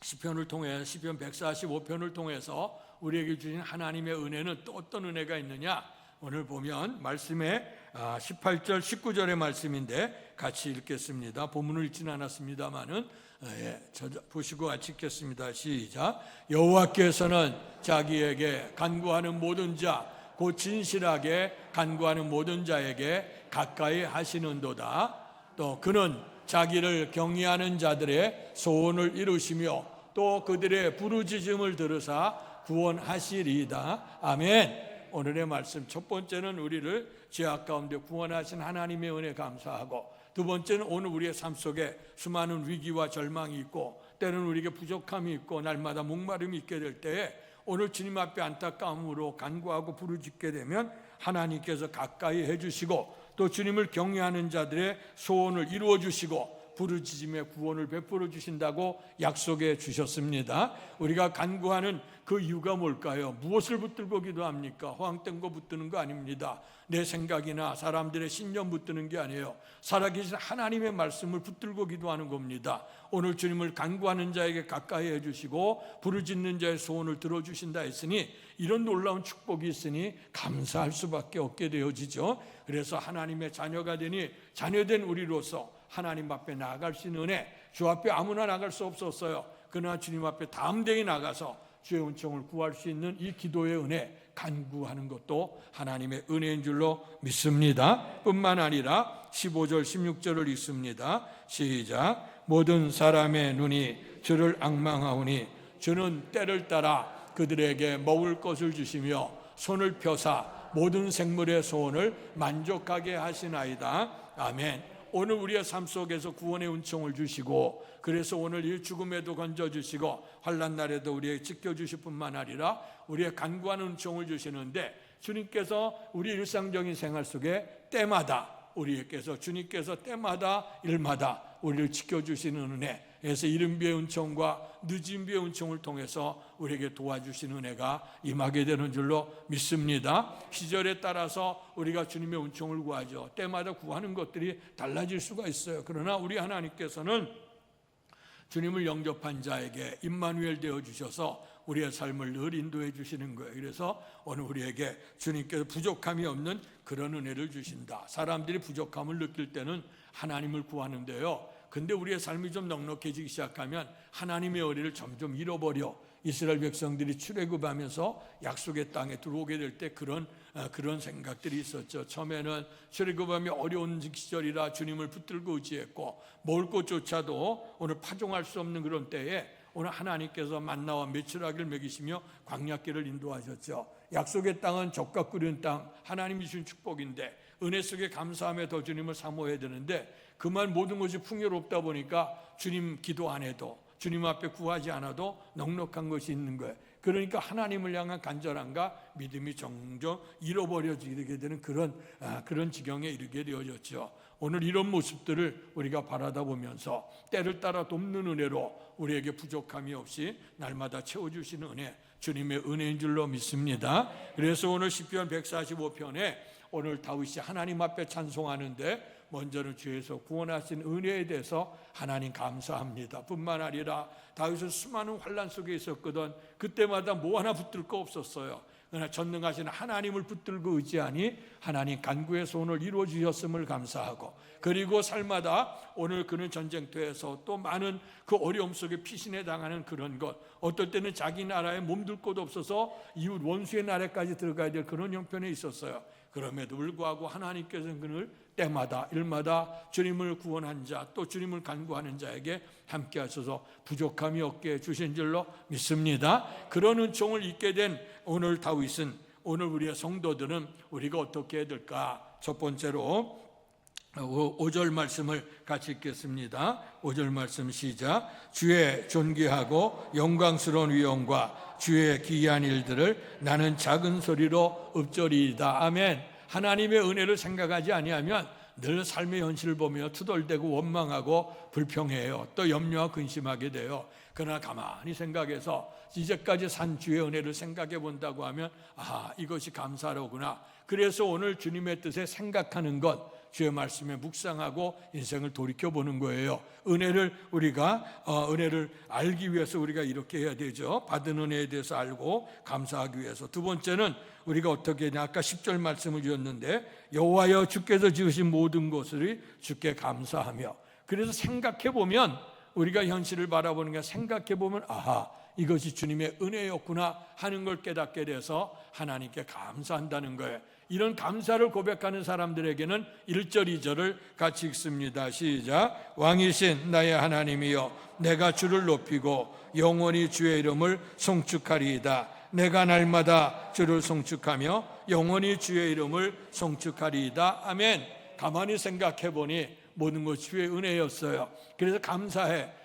시편을 통해 시편 145편을 통해서 우리에게 주신 하나님의 은혜는 또 어떤 은혜가 있느냐? 오늘 보면 말씀에 18절 19절의 말씀인데 같이 읽겠습니다. 본문을 읽지는 않았습니다마는 보시고 같이 읽겠습니다. 시작. 여호와께서는 자기에게 간구하는 모든 자 곧 진실하게 간구하는 모든 자에게 가까이 하시는도다. 또 그는 자기를 경외하는 자들의 소원을 이루시며 또 그들의 부르짖음을 들으사 구원하시리이다. 아멘. 오늘의 말씀 첫 번째는 우리를 죄악 가운데 구원하신 하나님의 은혜 감사하고 두 번째는 오늘 우리의 삶 속에 수많은 위기와 절망이 있고 때로는 우리에게 부족함이 있고 날마다 목마름이 있게 될 때에 오늘 주님 앞에 안타까움으로 간구하고 부르짖게 되면 하나님께서 가까이 해주시고 또 주님을 경외하는 자들의 소원을 이루어 주시고 부르짖음의 구원을 베풀어 주신다고 약속해 주셨습니다. 우리가 간구하는 그 이유가 뭘까요? 무엇을 붙들고 기도합니까? 허황된 거 붙드는 거 아닙니다. 내 생각이나 사람들의 신념 붙드는 게 아니에요. 살아계신 하나님의 말씀을 붙들고 기도하는 겁니다. 오늘 주님을 간구하는 자에게 가까이 해주시고 부르짖는 자의 소원을 들어주신다 했으니 이런 놀라운 축복이 있으니 감사할 수밖에 없게 되어지죠. 그래서 하나님의 자녀가 되니 자녀된 우리로서 하나님 앞에 나아갈 수 있는 은혜, 주 앞에 아무나 나갈 수 없었어요. 그러나 주님 앞에 담대히 나가서 주의 은총을 구할 수 있는 이 기도의 은혜, 간구하는 것도 하나님의 은혜인 줄로 믿습니다. 뿐만 아니라 15절 16절을 읽습니다. 시작. 모든 사람의 눈이 주를 앙망하오니 주는 때를 따라 그들에게 먹을 것을 주시며 손을 펴사 모든 생물의 소원을 만족하게 하시나이다. 아멘. 오늘 우리의 삶 속에서 구원의 은총을 주시고 그래서 오늘 이 죽음에도 건져주시고 환난 날에도 우리에게 지켜주실 뿐만 아니라 우리의 간구하는 은총을 주시는데 주님께서 우리 일상적인 생활 속에 때마다 주님께서 때마다 일마다 우리를 지켜주시는 은혜, 그래서 이른 비의 은총과 늦은 비의 은총을 통해서 우리에게 도와주시는 은혜가 임하게 되는 줄로 믿습니다. 시절에 따라서 우리가 주님의 은총을 구하죠. 때마다 구하는 것들이 달라질 수가 있어요. 그러나 우리 하나님께서는 주님을 영접한 자에게 임마누엘 되어 주셔서 우리의 삶을 늘 인도해 주시는 거예요. 그래서 오늘 우리에게 주님께서 부족함이 없는 그런 은혜를 주신다. 사람들이 부족함을 느낄 때는 하나님을 구하는데요, 근데 우리의 삶이 좀 넉넉해지기 시작하면 하나님의 은혜를 점점 잃어버려. 이스라엘 백성들이 출애굽하면서 약속의 땅에 들어오게 될 때 그런 생각들이 있었죠. 처음에는 출애굽하며 어려운 시절이라 주님을 붙들고 의지했고, 먹을 것조차도 오늘 파종할 수 없는 그런 때에 오늘 하나님께서 만나와 메추라기를 먹이시며 광야길을 인도하셨죠. 약속의 땅은 젖과 끓는 땅, 하나님이 주신 축복인데 은혜 속에 감사함에 더 주님을 사모해야 되는데, 그만 모든 것이 풍요롭다 보니까 주님 기도 안 해도, 주님 앞에 구하지 않아도 넉넉한 것이 있는 거예요. 그러니까 하나님을 향한 간절함과 믿음이 점점 잃어버려지게 되는 그런 지경에 이르게 되어졌죠. 오늘 이런 모습들을 우리가 바라다 보면서 때를 따라 돕는 은혜로 우리에게 부족함이 없이 날마다 채워주시는 은혜, 주님의 은혜인 줄로 믿습니다. 그래서 오늘 시편 145편에 오늘 다윗이 하나님 앞에 찬송하는데, 먼저는 주에서 구원하신 은혜에 대해서 하나님 감사합니다 뿐만 아니라, 다윗은 수많은 환난 속에 있었거든. 그때마다 뭐 하나 붙들 거 없었어요. 그러나 전능하신 하나님을 붙들고 의지하니 하나님 간구의 소원을 이루어 주셨음을 감사하고, 그리고 삶마다 오늘 그는 전쟁터에서 또 많은 그 어려움 속에 피신해 당하는 그런 것, 어떨 때는 자기 나라에 몸둘 곳 없어서 이웃 원수의 나라까지 들어가야 될 그런 형편에 있었어요. 그럼에도 불구하고 하나님께서는 그를 때마다 일마다 주님을 구원한 자, 또 주님을 간구하는 자에게 함께 하셔서 부족함이 없게 해주신 줄로 믿습니다. 그런 은총을 잊게 된 오늘 다윗은, 오늘 우리의 성도들은 우리가 어떻게 해야 될까? 첫 번째로 5절 말씀을 같이 읽겠습니다. 5절 말씀 시작. 주의 존귀하고 영광스러운 위엄과 주의 기이한 일들을 나는 작은 소리로 읊조리이다. 아멘. 하나님의 은혜를 생각하지 아니하면 늘 삶의 현실을 보며 투덜대고 원망하고 불평해요. 또 염려와 근심하게 돼요. 그러나 가만히 생각해서 이제까지 산 주의 은혜를 생각해 본다고 하면, 이것이 감사로구나. 그래서 오늘 주님의 뜻에 생각하는 것, 주의 말씀에 묵상하고 인생을 돌이켜보는 거예요. 은혜를 알기 위해서 우리가 이렇게 해야 되죠. 받은 은혜에 대해서 알고 감사하기 위해서. 두 번째는 우리가 어떻게 하냐, 아까 10절 말씀을 주었는데, 여호와여 주께서 지으신 모든 것을 주께 감사하며. 그래서 생각해보면, 우리가 현실을 바라보는 게 생각해보면 이것이 주님의 은혜였구나 하는 걸 깨닫게 돼서 하나님께 감사한다는 거예요. 이런 감사를 고백하는 사람들에게는 1절 2절을 같이 읽습니다. 시작. 왕이신 나의 하나님이여, 내가 주를 높이고 영원히 주의 이름을 송축하리이다. 내가 날마다 주를 송축하며 영원히 주의 이름을 송축하리이다. 아멘. 가만히 생각해 보니 모든 것이 주의 은혜였어요. 그래서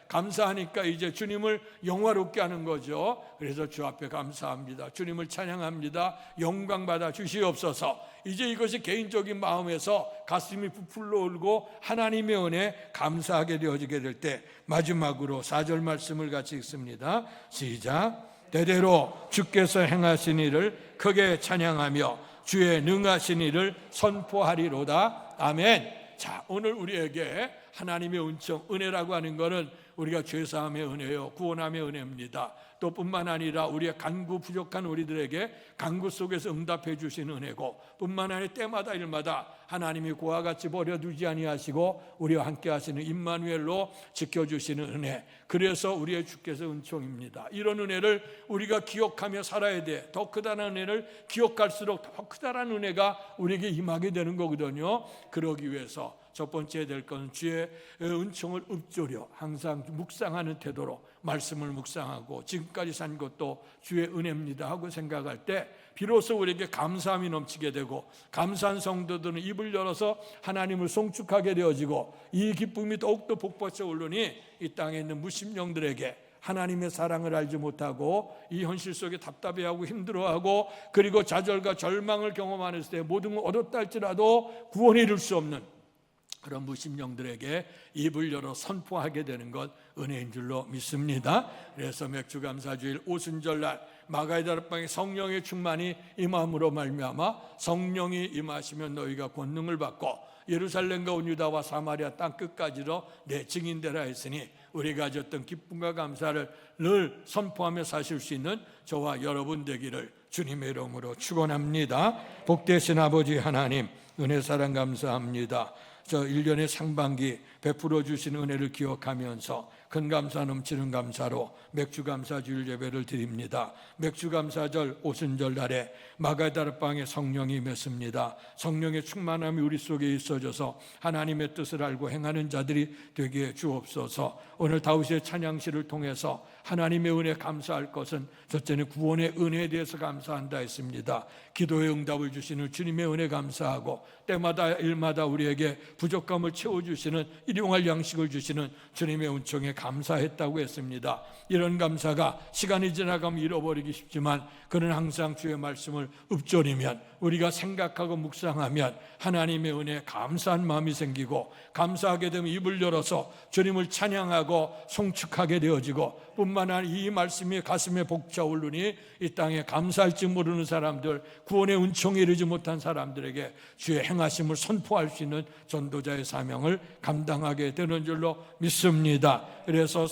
감사하니까 이제 주님을 영화롭게 하는 거죠. 그래서 주 앞에 감사합니다. 주님을 찬양합니다. 영광 받아 주시옵소서. 이제 이것이 개인적인 마음에서 가슴이 부풀러 오르고 하나님의 은혜에 감사하게 되어지게 될 때, 마지막으로 4절 말씀을 같이 읽습니다. 시작. 대대로 주께서 행하신 일을 크게 찬양하며 주의 능하신 일을 선포하리로다. 아멘. 자, 오늘 우리에게 하나님의 은혜라고 하는 것은 우리가 죄사함의 은혜요, 구원함의 은혜입니다. 또 뿐만 아니라 우리의 간구 부족한 우리들에게 간구 속에서 응답해 주시는 은혜고, 뿐만 아니라 때마다 일마다 하나님이 그와 같이 버려두지 아니하시고 우리와 함께 하시는 임마누엘로 지켜주시는 은혜, 그래서 우리의 주께서 은총입니다. 이런 은혜를 우리가 기억하며 살아야 돼. 더 크다는 은혜를 기억할수록 더 크다는 은혜가 우리에게 임하게 되는 거거든요. 그러기 위해서 첫 번째 될 것은 주의 은총을 읊조려 항상 묵상하는 태도로 말씀을 묵상하고, 지금까지 산 것도 주의 은혜입니다 하고 생각할 때 비로소 우리에게 감사함이 넘치게 되고, 감사한 성도들은 입을 열어서 하나님을 송축하게 되어지고, 이 기쁨이 더욱더 복받쳐 오르니 이 땅에 있는 무심령들에게 하나님의 사랑을 알지 못하고 이 현실 속에 답답해하고 힘들어하고 그리고 좌절과 절망을 경험하는 때 모든 걸 얻었다 할지라도 구원에 이룰 수 없는 그런 무심령들에게 입을 열어 선포하게 되는 것 은혜인 줄로 믿습니다. 그래서 맥주감사주일 오순절날 마가다락방에 성령의 충만이 임함으로 말미암아 성령이 임하시면 너희가 권능을 받고 예루살렘과 온 유다와 사마리아 땅 끝까지로 내 증인되라 했으니 우리가 가졌던 기쁨과 감사를 늘 선포하며 사실 수 있는 저와 여러분 되기를 주님의 이름으로 축원합니다. 복되신 아버지 하나님 은혜 사랑 감사합니다. 저 1년의 상반기 베풀어 주신 은혜를 기억하면서 큰 감사 넘치는 감사로 맥주감사주일 예배를 드립니다. 맥주감사절 오순절 날에 마가다락방에 성령이 임했습니다. 성령의 충만함이 우리 속에 있어져서 하나님의 뜻을 알고 행하는 자들이 되게 주옵소서. 오늘 다윗의 찬양시를 통해서 하나님의 은혜 감사할 것은 첫째는 구원의 은혜에 대해서 감사한다 했습니다. 기도의 응답을 주시는 주님의 은혜 감사하고 때마다 일마다 우리에게 부족함을 채워주시는 일용할 양식을 주시는 주님의 은총에 감사했다고 했습니다. 이런 감사가 시간이 지나가면 잃어버리기 쉽지만 그는 항상 주의 말씀을 읊조리면 우리가 생각하고 묵상하면 하나님의 은혜에 감사한 마음이 생기고 감사하게 되면 입을 열어서 주님을 찬양하고 송축하게 되어지고 뿐만 아니라 이 말씀이 가슴에 벅차오르니 이 땅에 감사할 줄 모르는 사람들 구원의 은총에 이르지 못한 사람들에게 주의 행하심을 선포할 수 있는 전도자의 사명을 감당하게 되는 줄로 믿습니다. 그래서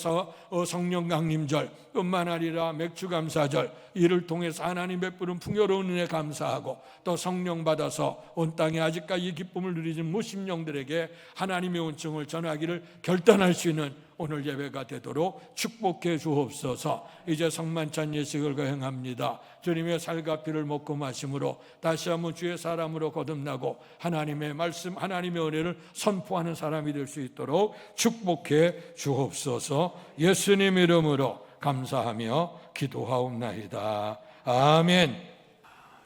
성령 강림절 뿐만 아니라 맥주감사절 이를 통해서 하나님 베푸는 풍요로운 은혜 감사하고 또 성령 받아서 온 땅에 아직까지 이 기쁨을 누리지 무심령들에게 하나님의 은총을 전하기를 결단할 수 있는 오늘 예배가 되도록 축복해 주옵소서. 이제 성만찬 예식을 거행합니다. 주님의 살과 피를 먹고 마심으로 다시 한번 주의 사람으로 거듭나고 하나님의 말씀 하나님의 은혜를 선포하는 사람이 될 수 있도록 축복해 주옵소서. 예수님 이름으로 감사하며 기도하옵나이다. 아멘.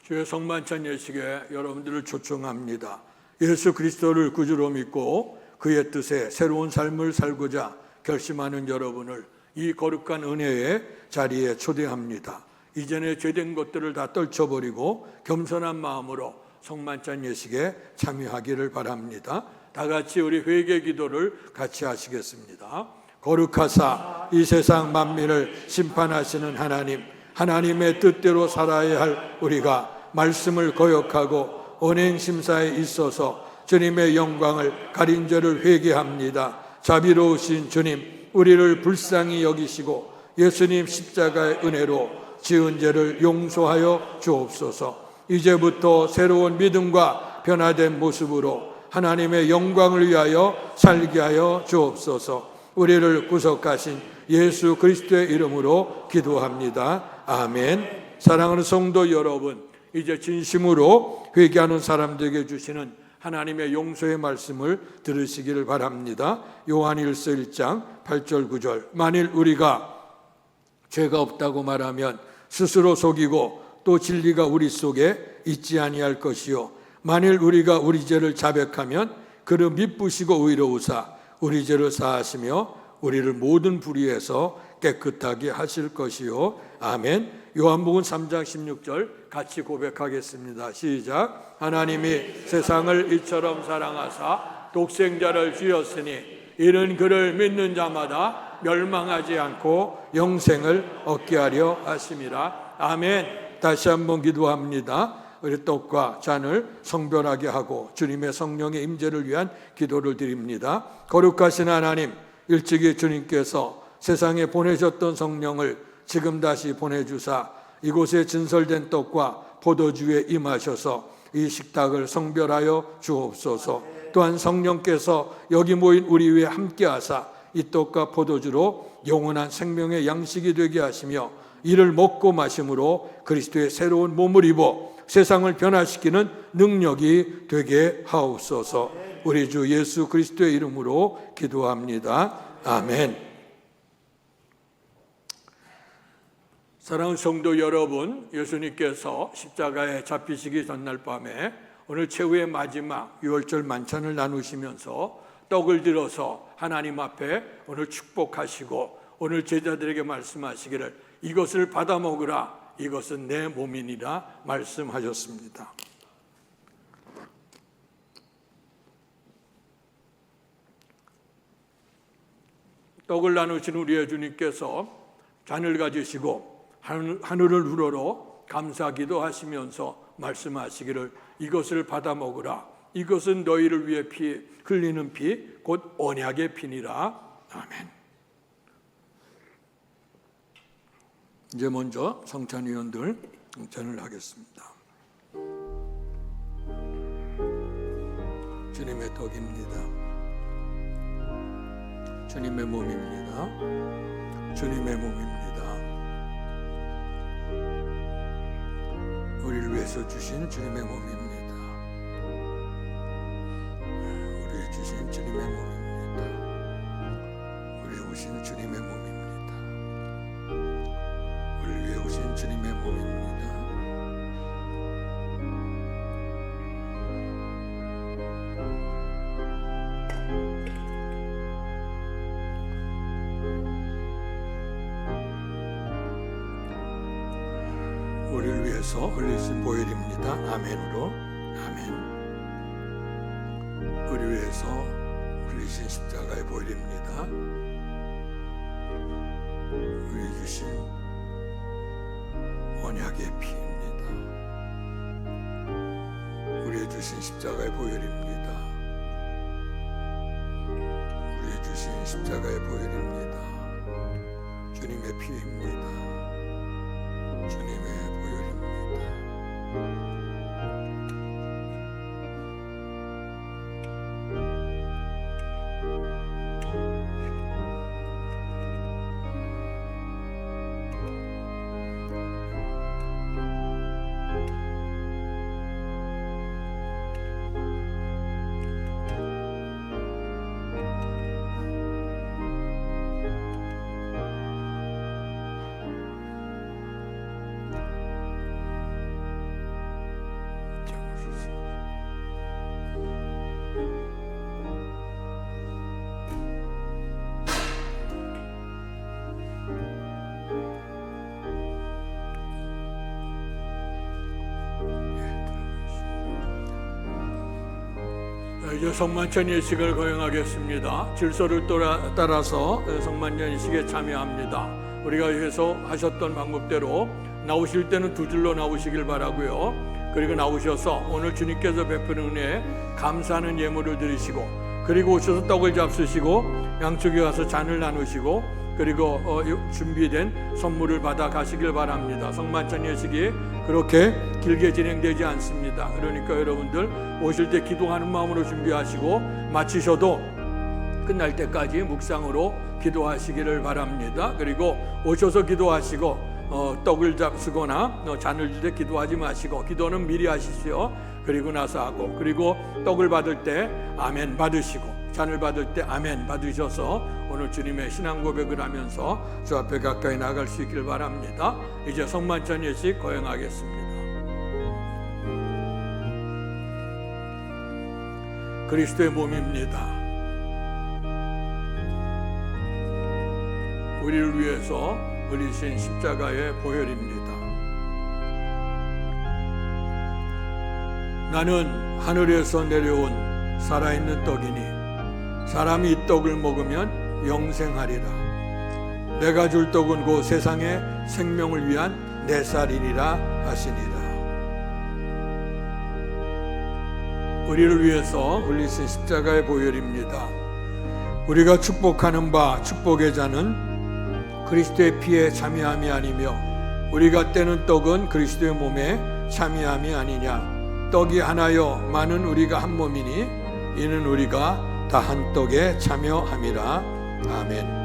주의 성만찬 예식에 여러분들을 초청합니다. 예수 그리스도를 구주로 믿고 그의 뜻에 새로운 삶을 살고자 결심하는 여러분을 이 거룩한 은혜의 자리에 초대합니다. 이전에 죄된 것들을 다 떨쳐버리고 겸손한 마음으로 성만찬 예식에 참여하기를 바랍니다. 다 같이 우리 회개 기도를 같이 하시겠습니다. 거룩하사 이 세상 만민을 심판하시는 하나님, 하나님의 뜻대로 살아야 할 우리가 말씀을 거역하고 언행 심사에 있어서 주님의 영광을 가린 죄를 회개합니다. 자비로우신 주님, 우리를 불쌍히 여기시고 예수님 십자가의 은혜로 지은 죄를 용서하여 주옵소서. 이제부터 새로운 믿음과 변화된 모습으로 하나님의 영광을 위하여 살게 하여 주옵소서. 우리를 구속하신 예수 그리스도의 이름으로 기도합니다. 아멘. 사랑하는 성도 여러분, 이제 진심으로 회개하는 사람들에게 주시는 하나님의 용서의 말씀을 들으시기를 바랍니다. 요한일서 1장 8절 9절. 만일 우리가 죄가 없다고 말하면 스스로 속이고 또 진리가 우리 속에 있지 아니할 것이요 만일 우리가 우리 죄를 자백하면 그를 미쁘시고 의로우사 우리 죄를 사하시며 우리를 모든 불의에서 깨끗하게 하실 것이요 아멘. 요한복음 3장 16절 같이 고백하겠습니다. 시작. 하나님이 세상을 이처럼 사랑하사 독생자를 주셨으니 이는 그를 믿는 자마다 멸망하지 않고 영생을 얻게 하려 하심이라. 아멘. 다시 한번 기도합니다. 우리 떡과 잔을 성별하게 하고 주님의 성령의 임재를 위한 기도를 드립니다. 거룩하신 하나님, 일찍이 주님께서 세상에 보내셨던 성령을 지금 다시 보내주사 이곳에 진설된 떡과 포도주에 임하셔서 이 식탁을 성별하여 주옵소서. 또한 성령께서 여기 모인 우리 위에 함께하사 이 떡과 포도주로 영원한 생명의 양식이 되게 하시며 이를 먹고 마심으로 그리스도의 새로운 몸을 입어 세상을 변화시키는 능력이 되게 하옵소서. 우리 주 예수 그리스도의 이름으로 기도합니다. 아멘. 사랑하는 성도 여러분, 예수님께서 십자가에 잡히시기 전날 밤에 오늘 최후의 마지막 유월절 만찬을 나누시면서 떡을 들어서 하나님 앞에 오늘 축복하시고 오늘 제자들에게 말씀하시기를 이것을 받아 먹으라, 이것은 내 몸이니라 말씀하셨습니다. 떡을 나누신 우리의 주님께서 잔을 가지시고 하늘을 우러러 감사기도 하시면서 말씀하시기를 이것을 받아 먹으라, 이것은 너희를 위해 흘리는 피 곧 언약의 피니라. 아멘. 이제 먼저 성찬위원들 성찬을 하겠습니다. 주님의 떡입니다. 주님의 몸입니다. 주님의 몸입니다. 우리를 위해서 주신 주님의 몸입니다. 우리 주신 주님의 몸입니다. 우리 오신 주님의 몸입니다. 우리를 위해 오신 주님의 몸입니다. 우리를 위해서 흘리신 보혈입니다. 아멘으로 아멘. 우리 위해서 흘리신 십자가의 보혈입니다. 우리 주신 언약의 피입니다. 우리 주신 십자가의 보혈입니다. 우리 주신 십자가의 보혈입니다. 주님의 피입니다. 주님의 보혈입니다. 이제 성만찬 예식을 거행하겠습니다. 질서를 따라서 성만찬 예식에 참여합니다. 우리가 해서 하셨던 방법대로 나오실 때는 두 줄로 나오시길 바라고요. 그리고 나오셔서 오늘 주님께서 베푸는 은혜에 감사하는 예물을 드리시고, 그리고 오셔서 떡을 잡수시고 양쪽에 가서 잔을 나누시고, 그리고 준비된 선물을 받아 가시길 바랍니다. 성만찬 예식이 그렇게 길게 진행되지 않습니다. 그러니까 여러분들 오실 때 기도하는 마음으로 준비하시고, 마치셔도 끝날 때까지 묵상으로 기도하시기를 바랍니다. 그리고 오셔서 기도하시고 떡을 잡수거나 잔을 줄 때 기도하지 마시고, 기도는 미리 하십시오. 그리고 나서 하고, 그리고 떡을 받을 때 아멘 받으시고, 잔을 받을 때 아멘 받으셔서 오늘 주님의 신앙 고백을 하면서 주 앞에 가까이 나갈 수 있길 바랍니다. 이제 성만찬 예식 거행하겠습니다. 그리스도의 몸입니다. 우리를 위해서 흘리신 십자가의 보혈입니다. 나는 하늘에서 내려온 살아있는 떡이니 사람이 이 떡을 먹으면 영생하리라. 내가 줄 떡은 곧 세상의 생명을 위한 내 살이니라 하시니라. 우리를 위해서 흘리신 십자가의 보혈입니다. 우리가 축복하는 바 축복의 잔은 그리스도의 피에 참여함이 아니며 우리가 떼는 떡은 그리스도의 몸에 참여함이 아니냐. 떡이 하나여 많은 우리가 한 몸이니 이는 우리가 다 한 떡에 참여함이라. 아멘.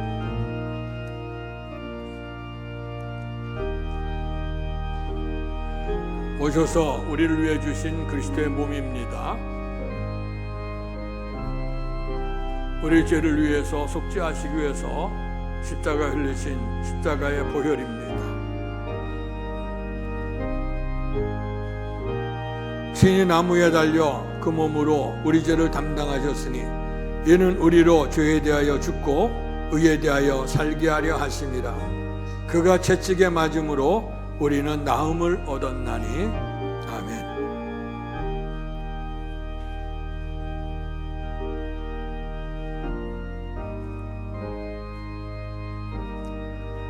오셔서 우리를 위해 주신 그리스도의 몸입니다. 우리 죄를 위해서 속죄하시기 위해서 십자가 흘리신 십자가의 보혈입니다. 친히 나무에 달려 그 몸으로 우리 죄를 담당하셨으니 이는 우리로 죄에 대하여 죽고 의에 대하여 살게 하려 하심이라. 그가 채찍에 맞음으로 우리는 나음을 얻었나니. 아멘.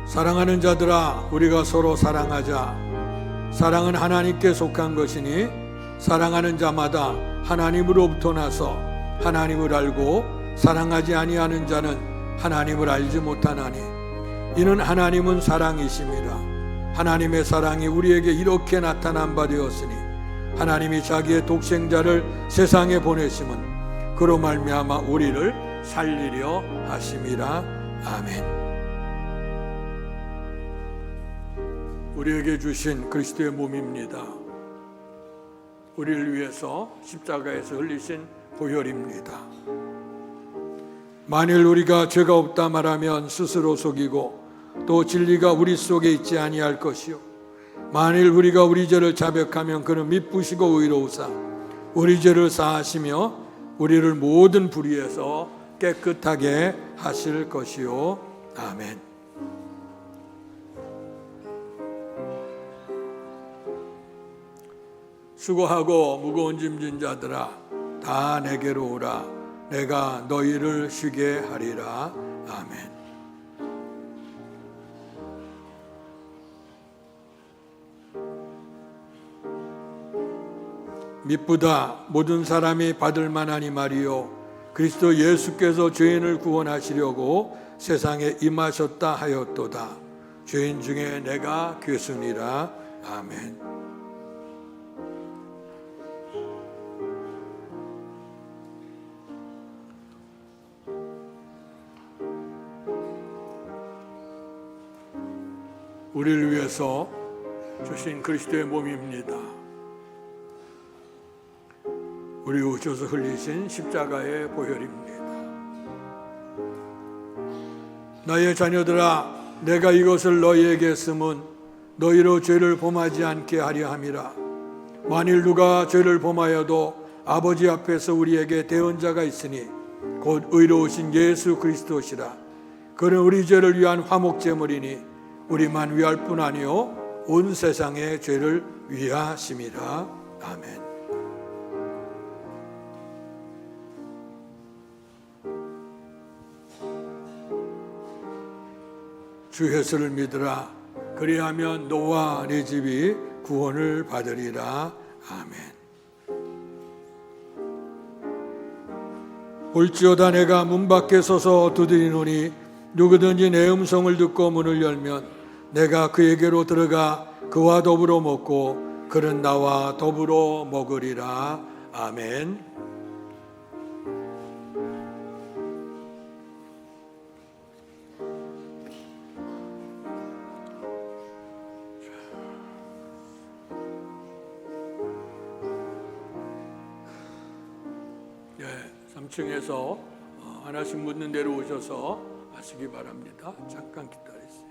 사랑하는 자들아, 우리가 서로 사랑하자. 사랑은 하나님께 속한 것이니 사랑하는 자마다 하나님으로부터 나서 하나님을 알고 사랑하지 아니하는 자는 하나님을 알지 못하나니. 이는 하나님은 사랑이심이라. 하나님의 사랑이 우리에게 이렇게 나타난 바 되었으니 하나님이 자기의 독생자를 세상에 보내심은 그로 말미암아 우리를 살리려 하심이라. 아멘. 우리에게 주신 그리스도의 몸입니다. 우리를 위해서 십자가에서 흘리신 보혈입니다. 만일 우리가 죄가 없다 말하면 스스로 속이고 또 진리가 우리 속에 있지 아니할 것이요, 만일 우리가 우리 죄를 자백하면 그는 미쁘시고 의로우사 우리 죄를 사하시며 우리를 모든 불의에서 깨끗하게 하실 것이요. 아멘. 수고하고 무거운 짐진 자들아 다 내게로 오라. 내가 너희를 쉬게 하리라. 아멘. 미쁘다 모든 사람이 받을 만한 이 말이요, 그리스도 예수께서 죄인을 구원하시려고 세상에 임하셨다 하였도다. 죄인 중에 내가 괴순이라. 아멘. 우리를 위해서 주신 그리스도의 몸입니다. 우리 오셔서 흘리신 십자가의 보혈입니다. 나의 자녀들아, 내가 이것을 너희에게 쓰면 너희로 죄를 범하지 않게 하려 함이라. 만일 누가 죄를 범하여도 아버지 앞에서 우리에게 대언자가 있으니 곧 의로우신 예수 그리스도시라. 그는 우리 죄를 위한 화목제물이니 우리만 위할 뿐 아니요 온 세상의 죄를 위하심이라. 아멘. 주 예수를 믿으라. 그리하면 너와 네 집이 구원을 받으리라. 아멘. 볼지어다 내가 문 밖에 서서 두드리노니 누구든지 내 음성을 듣고 문을 열면 내가 그에게로 들어가 그와 더불어 먹고 그는 나와 더불어 먹으리라. 아멘. 네, 3층에서 하나씩 묻는 대로 오셔서 하시기 바랍니다. 잠깐 기다리세요.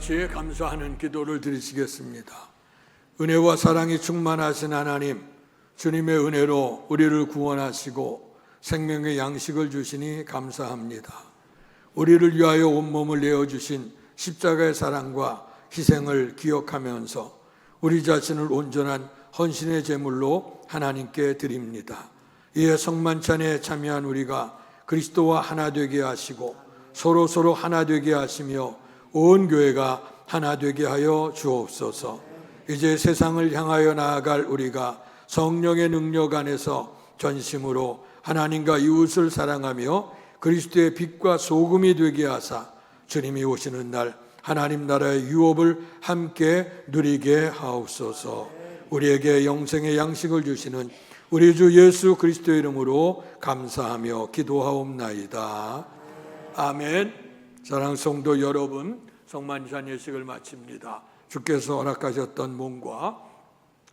같이 감사하는 기도를 드리시겠습니다. 은혜와 사랑이 충만하신 하나님, 주님의 은혜로 우리를 구원하시고 생명의 양식을 주시니 감사합니다. 우리를 위하여 온몸을 내어주신 십자가의 사랑과 희생을 기억하면서 우리 자신을 온전한 헌신의 제물로 하나님께 드립니다. 이에 성만찬에 참여한 우리가 그리스도와 하나 되게 하시고 서로 하나 되게 하시며 온 교회가 하나 되게 하여 주옵소서. 이제 세상을 향하여 나아갈 우리가 성령의 능력 안에서 전심으로 하나님과 이웃을 사랑하며 그리스도의 빛과 소금이 되게 하사 주님이 오시는 날 하나님 나라의 유업을 함께 누리게 하옵소서. 우리에게 영생의 양식을 주시는 우리 주 예수 그리스도의 이름으로 감사하며 기도하옵나이다. 아멘. 사랑하는 성도 여러분, 성만찬 예식을 마칩니다. 주께서 허락하셨던 몸과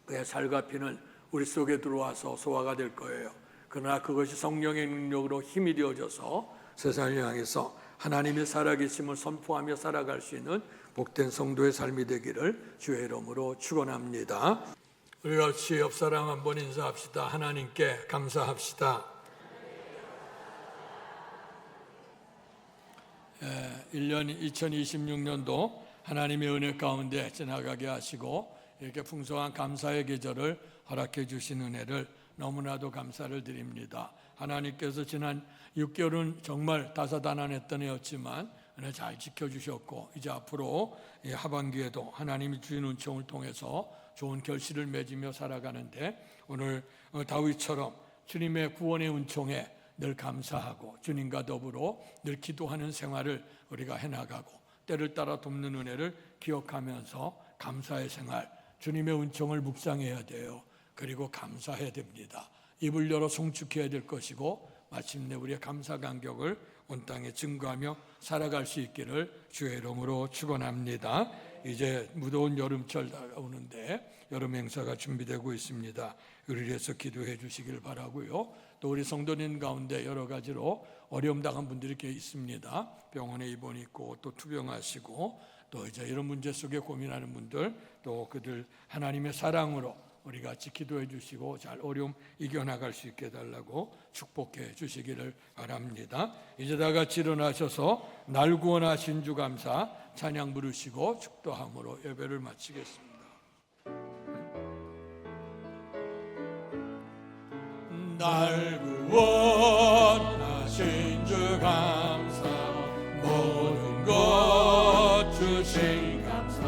그의 살갑히는 우리 속에 들어와서 소화가 될 거예요. 그러나 그것이 성령의 능력으로 힘이 되어져서 세상을 향해서 하나님의 살아계심을 선포하며 살아갈 수 있는 복된 성도의 삶이 되기를 주의 이름으로 축원합니다. 우리 같이 옆사람 한번 인사합시다. 하나님께 감사합시다. 1년 2026년도 하나님의 은혜 가운데 지나가게 하시고 이렇게 풍성한 감사의 계절을 허락해 주신 은혜를 너무나도 감사를 드립니다. 하나님께서 지난 6개월은 정말 다사다난했던 해였지만 은혜 잘 지켜주셨고 이제 앞으로 하반기에도 하나님이 주신 은총을 통해서 좋은 결실을 맺으며 살아가는데 오늘 다윗처럼 주님의 구원의 은총에 늘 감사하고 주님과 더불어 늘 기도하는 생활을 우리가 해나가고 때를 따라 돕는 은혜를 기억하면서 감사의 생활, 주님의 은총을 묵상해야 돼요. 그리고 감사해야 됩니다. 입을 열어 송축해야 될 것이고 마침내 우리의 감사 간격을 온 땅에 증거하며 살아갈 수 있기를 주의 이름으로 축원합니다. 이제 무더운 여름철 다가오는데 여름 행사가 준비되고 있습니다. 우리를 위해서 기도해 주시길 바라고요. 또 우리 성도님 가운데 여러 가지로 어려움 당한 분들이 있습니다. 병원에 입원 있고 또 투병하시고 또 이제 이런 문제 속에 고민하는 분들 또 그들 하나님의 사랑으로 우리 같이 기도해 주시고 잘 어려움 이겨나갈 수 있게 해달라고 축복해 주시기를 바랍니다. 이제 다 같이 일어나셔서 날 구원하신 주 감사 찬양 부르시고 축도함으로 예배를 마치겠습니다. 날 구원하신 주 감사 모든 것 주신 감사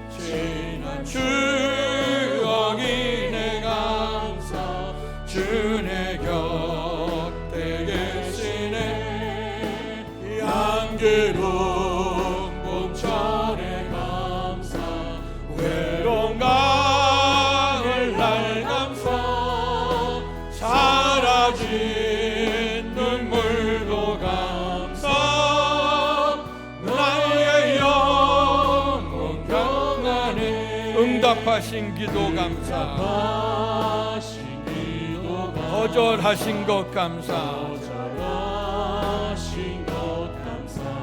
지난 추억이 내 감사 주내 곁에 계시네 향기로운 봄철의 감사 외로운 가을 날 감사 사라진 눈물도 감사 나의 영혼 평안에 응답하신 기도 감사 거절하신 것 감사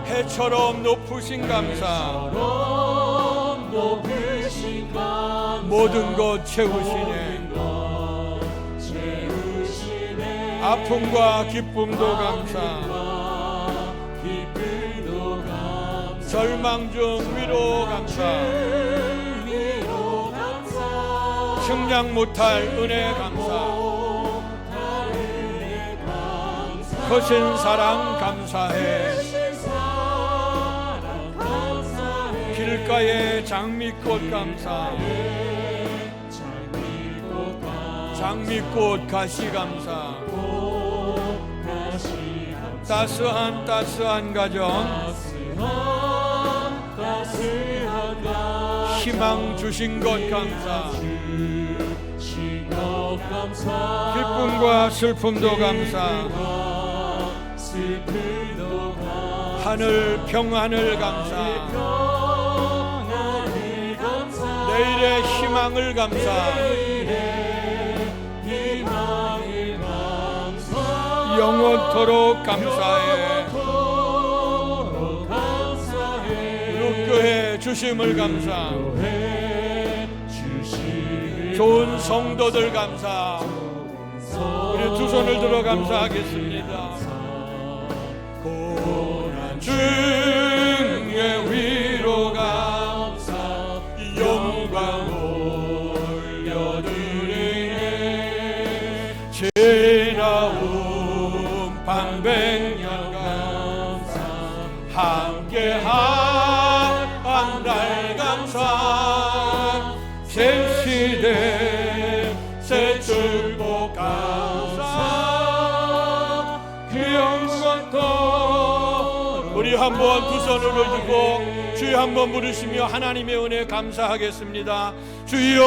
해처럼 높으신 감사 모든 것 채우시네 아픔과 기쁨도 감사 절망 중 위로 감사 측량 못할 은혜 감사 거신 사랑 감사해 길가의 장미꽃 감사 장미꽃 가시 감사 따스한 가정 희망 주신 것 감사 기쁨과 슬픔도 감사 하늘 평안을 감사 내일의 희망을 감사 영원토록 감사해 육교회 주심을 감사 좋은 성도들 감사 우리 두 손을 들어 감사하겠습니다. 고난 중의 위로 감사 영광 올려드리네 지나온 한번 두 손을 들고 주여 한번 부르시며 하나님의 은혜 감사하겠습니다. 주여,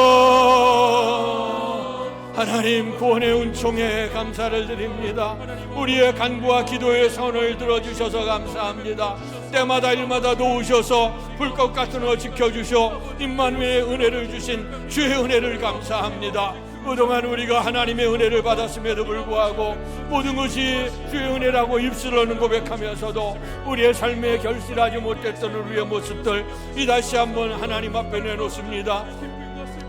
하나님 구원의 은총에 감사를 드립니다. 우리의 간구와 기도의 선을 들어주셔서 감사합니다. 때마다 일마다 도우셔서 불꽃 같은 어 지켜주셔 임마누엘의 은혜를 주신 주의 은혜를 감사합니다. 그동안 우리가 하나님의 은혜를 받았음에도 불구하고 모든 것이 주의 은혜라고 입술로는 고백하면서도 우리의 삶에 결실하지 못했던 우리의 모습들 이 다시 한번 하나님 앞에 내놓습니다.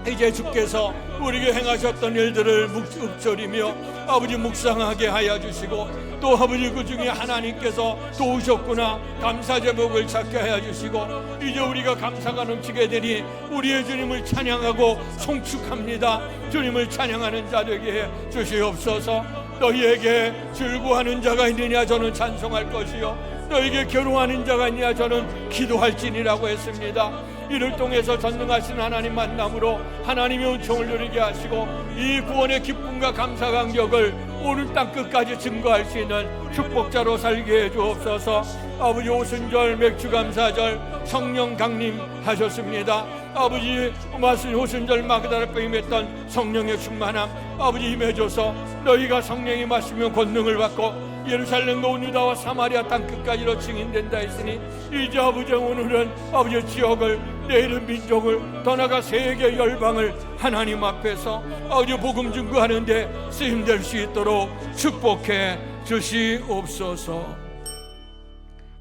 이제 주께서 우리에게 행하셨던 일들을 읊조리며 아버지 묵상하게 하여 주시고 또 아버지 그 중에 하나님께서 도우셨구나 감사 제목을 찾게 하여 주시고 이제 우리가 감사가 넘치게 되니 우리의 주님을 찬양하고 송축합니다. 주님을 찬양하는 자 되게 해 주시옵소서. 너희에게 즐거워하는 자가 있느냐 저는 찬송할 것이요 너희에게 결혼하는 자가 있느냐 저는 기도할지니라고 했습니다. 이를 통해서 전능하신 하나님 만남으로 하나님의 은총을 누리게 하시고 이 구원의 기쁨과 감사 감격을 오늘 땅 끝까지 증거할 수 있는 축복자로 살게 해 주옵소서. 아버지 오순절 맥주감사절 성령 강림하셨습니다. 아버지 말씀 오순절 마그다라뼈 임했던 성령의 충만함 아버지 임해줘서 너희가 성령이 마시면 권능을 받고 예루살렘과 온 유다와 사마리아 땅 끝까지로 증인된다 했으니 이제 아버지 오늘은 아버지 지역을 내일은 민족을 더 나아가 세계 열방을 하나님 앞에서 아버지 복음 증거하는데 쓰임될 수 있도록 축복해 주시옵소서.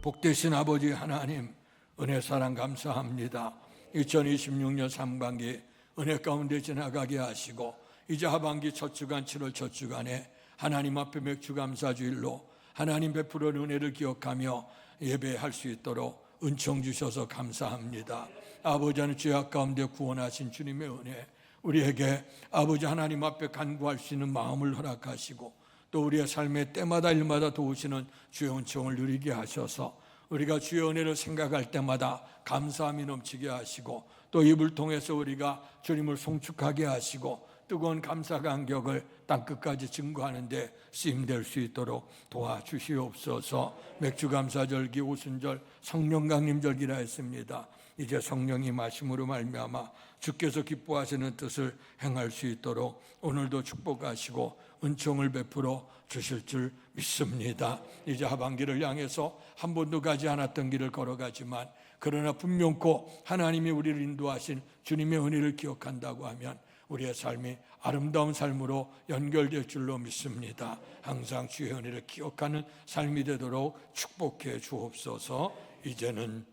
복되신 아버지 하나님 은혜 사랑 감사합니다. 2026년 상반기 은혜 가운데 지나가게 하시고 이제 하반기 첫 주간 7월 첫 주간에 하나님 앞에 맥주감사주일로 하나님 베푸는 은혜를 기억하며 예배할 수 있도록 은총 주셔서 감사합니다. 아버지 하나님 죄악 가운데 구원하신 주님의 은혜 우리에게 아버지 하나님 앞에 간구할 수 있는 마음을 허락하시고 또 우리의 삶의 때마다 일마다 도우시는 주의 은총을 누리게 하셔서 우리가 주의 은혜를 생각할 때마다 감사함이 넘치게 하시고 또 입을 통해서 우리가 주님을 송축하게 하시고 뜨거운 감사 감격을 땅끝까지 증거하는 데 쓰임될 수 있도록 도와주시옵소서. 맥주감사절기 오순절 성령강림절기라 했습니다. 이제 성령이 마심으로 말미암아 주께서 기뻐하시는 뜻을 행할 수 있도록 오늘도 축복하시고 은총을 베풀어 주실 줄 믿습니다. 이제 하반기를 향해서 한 번도 가지 않았던 길을 걸어가지만 그러나 분명코 하나님이 우리를 인도하신 주님의 은혜를 기억한다고 하면 우리의 삶이 아름다운 삶으로 연결될 줄로 믿습니다. 항상 주의 은혜를 기억하는 삶이 되도록 축복해 주옵소서. 이제는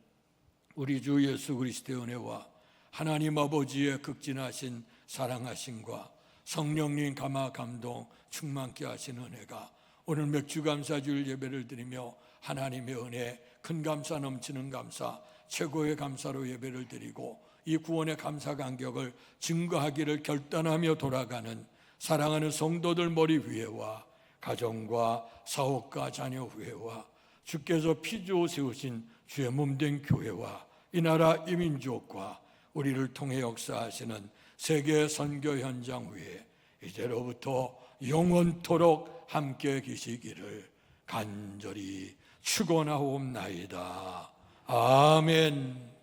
우리 주 예수 그리스도의 은혜와 하나님 아버지의 극진하신 사랑하심과 성령님 감화 감동 충만케 하신 은혜가 오늘 맥주감사주일 예배를 드리며 하나님의 은혜 큰 감사 넘치는 감사 최고의 감사로 예배를 드리고 이 구원의 감사 감격을 증거하기를 결단하며 돌아가는 사랑하는 성도들 머리 위에와 가정과 사업과 자녀 위에와 주께서 피주어 세우신 주의 몸된 교회와 이 나라 이 민족과 우리를 통해 역사하시는 세계 선교 현장 위에 이제로부터 영원토록 함께 계시기를 간절히 축원하옵나이다. 아멘.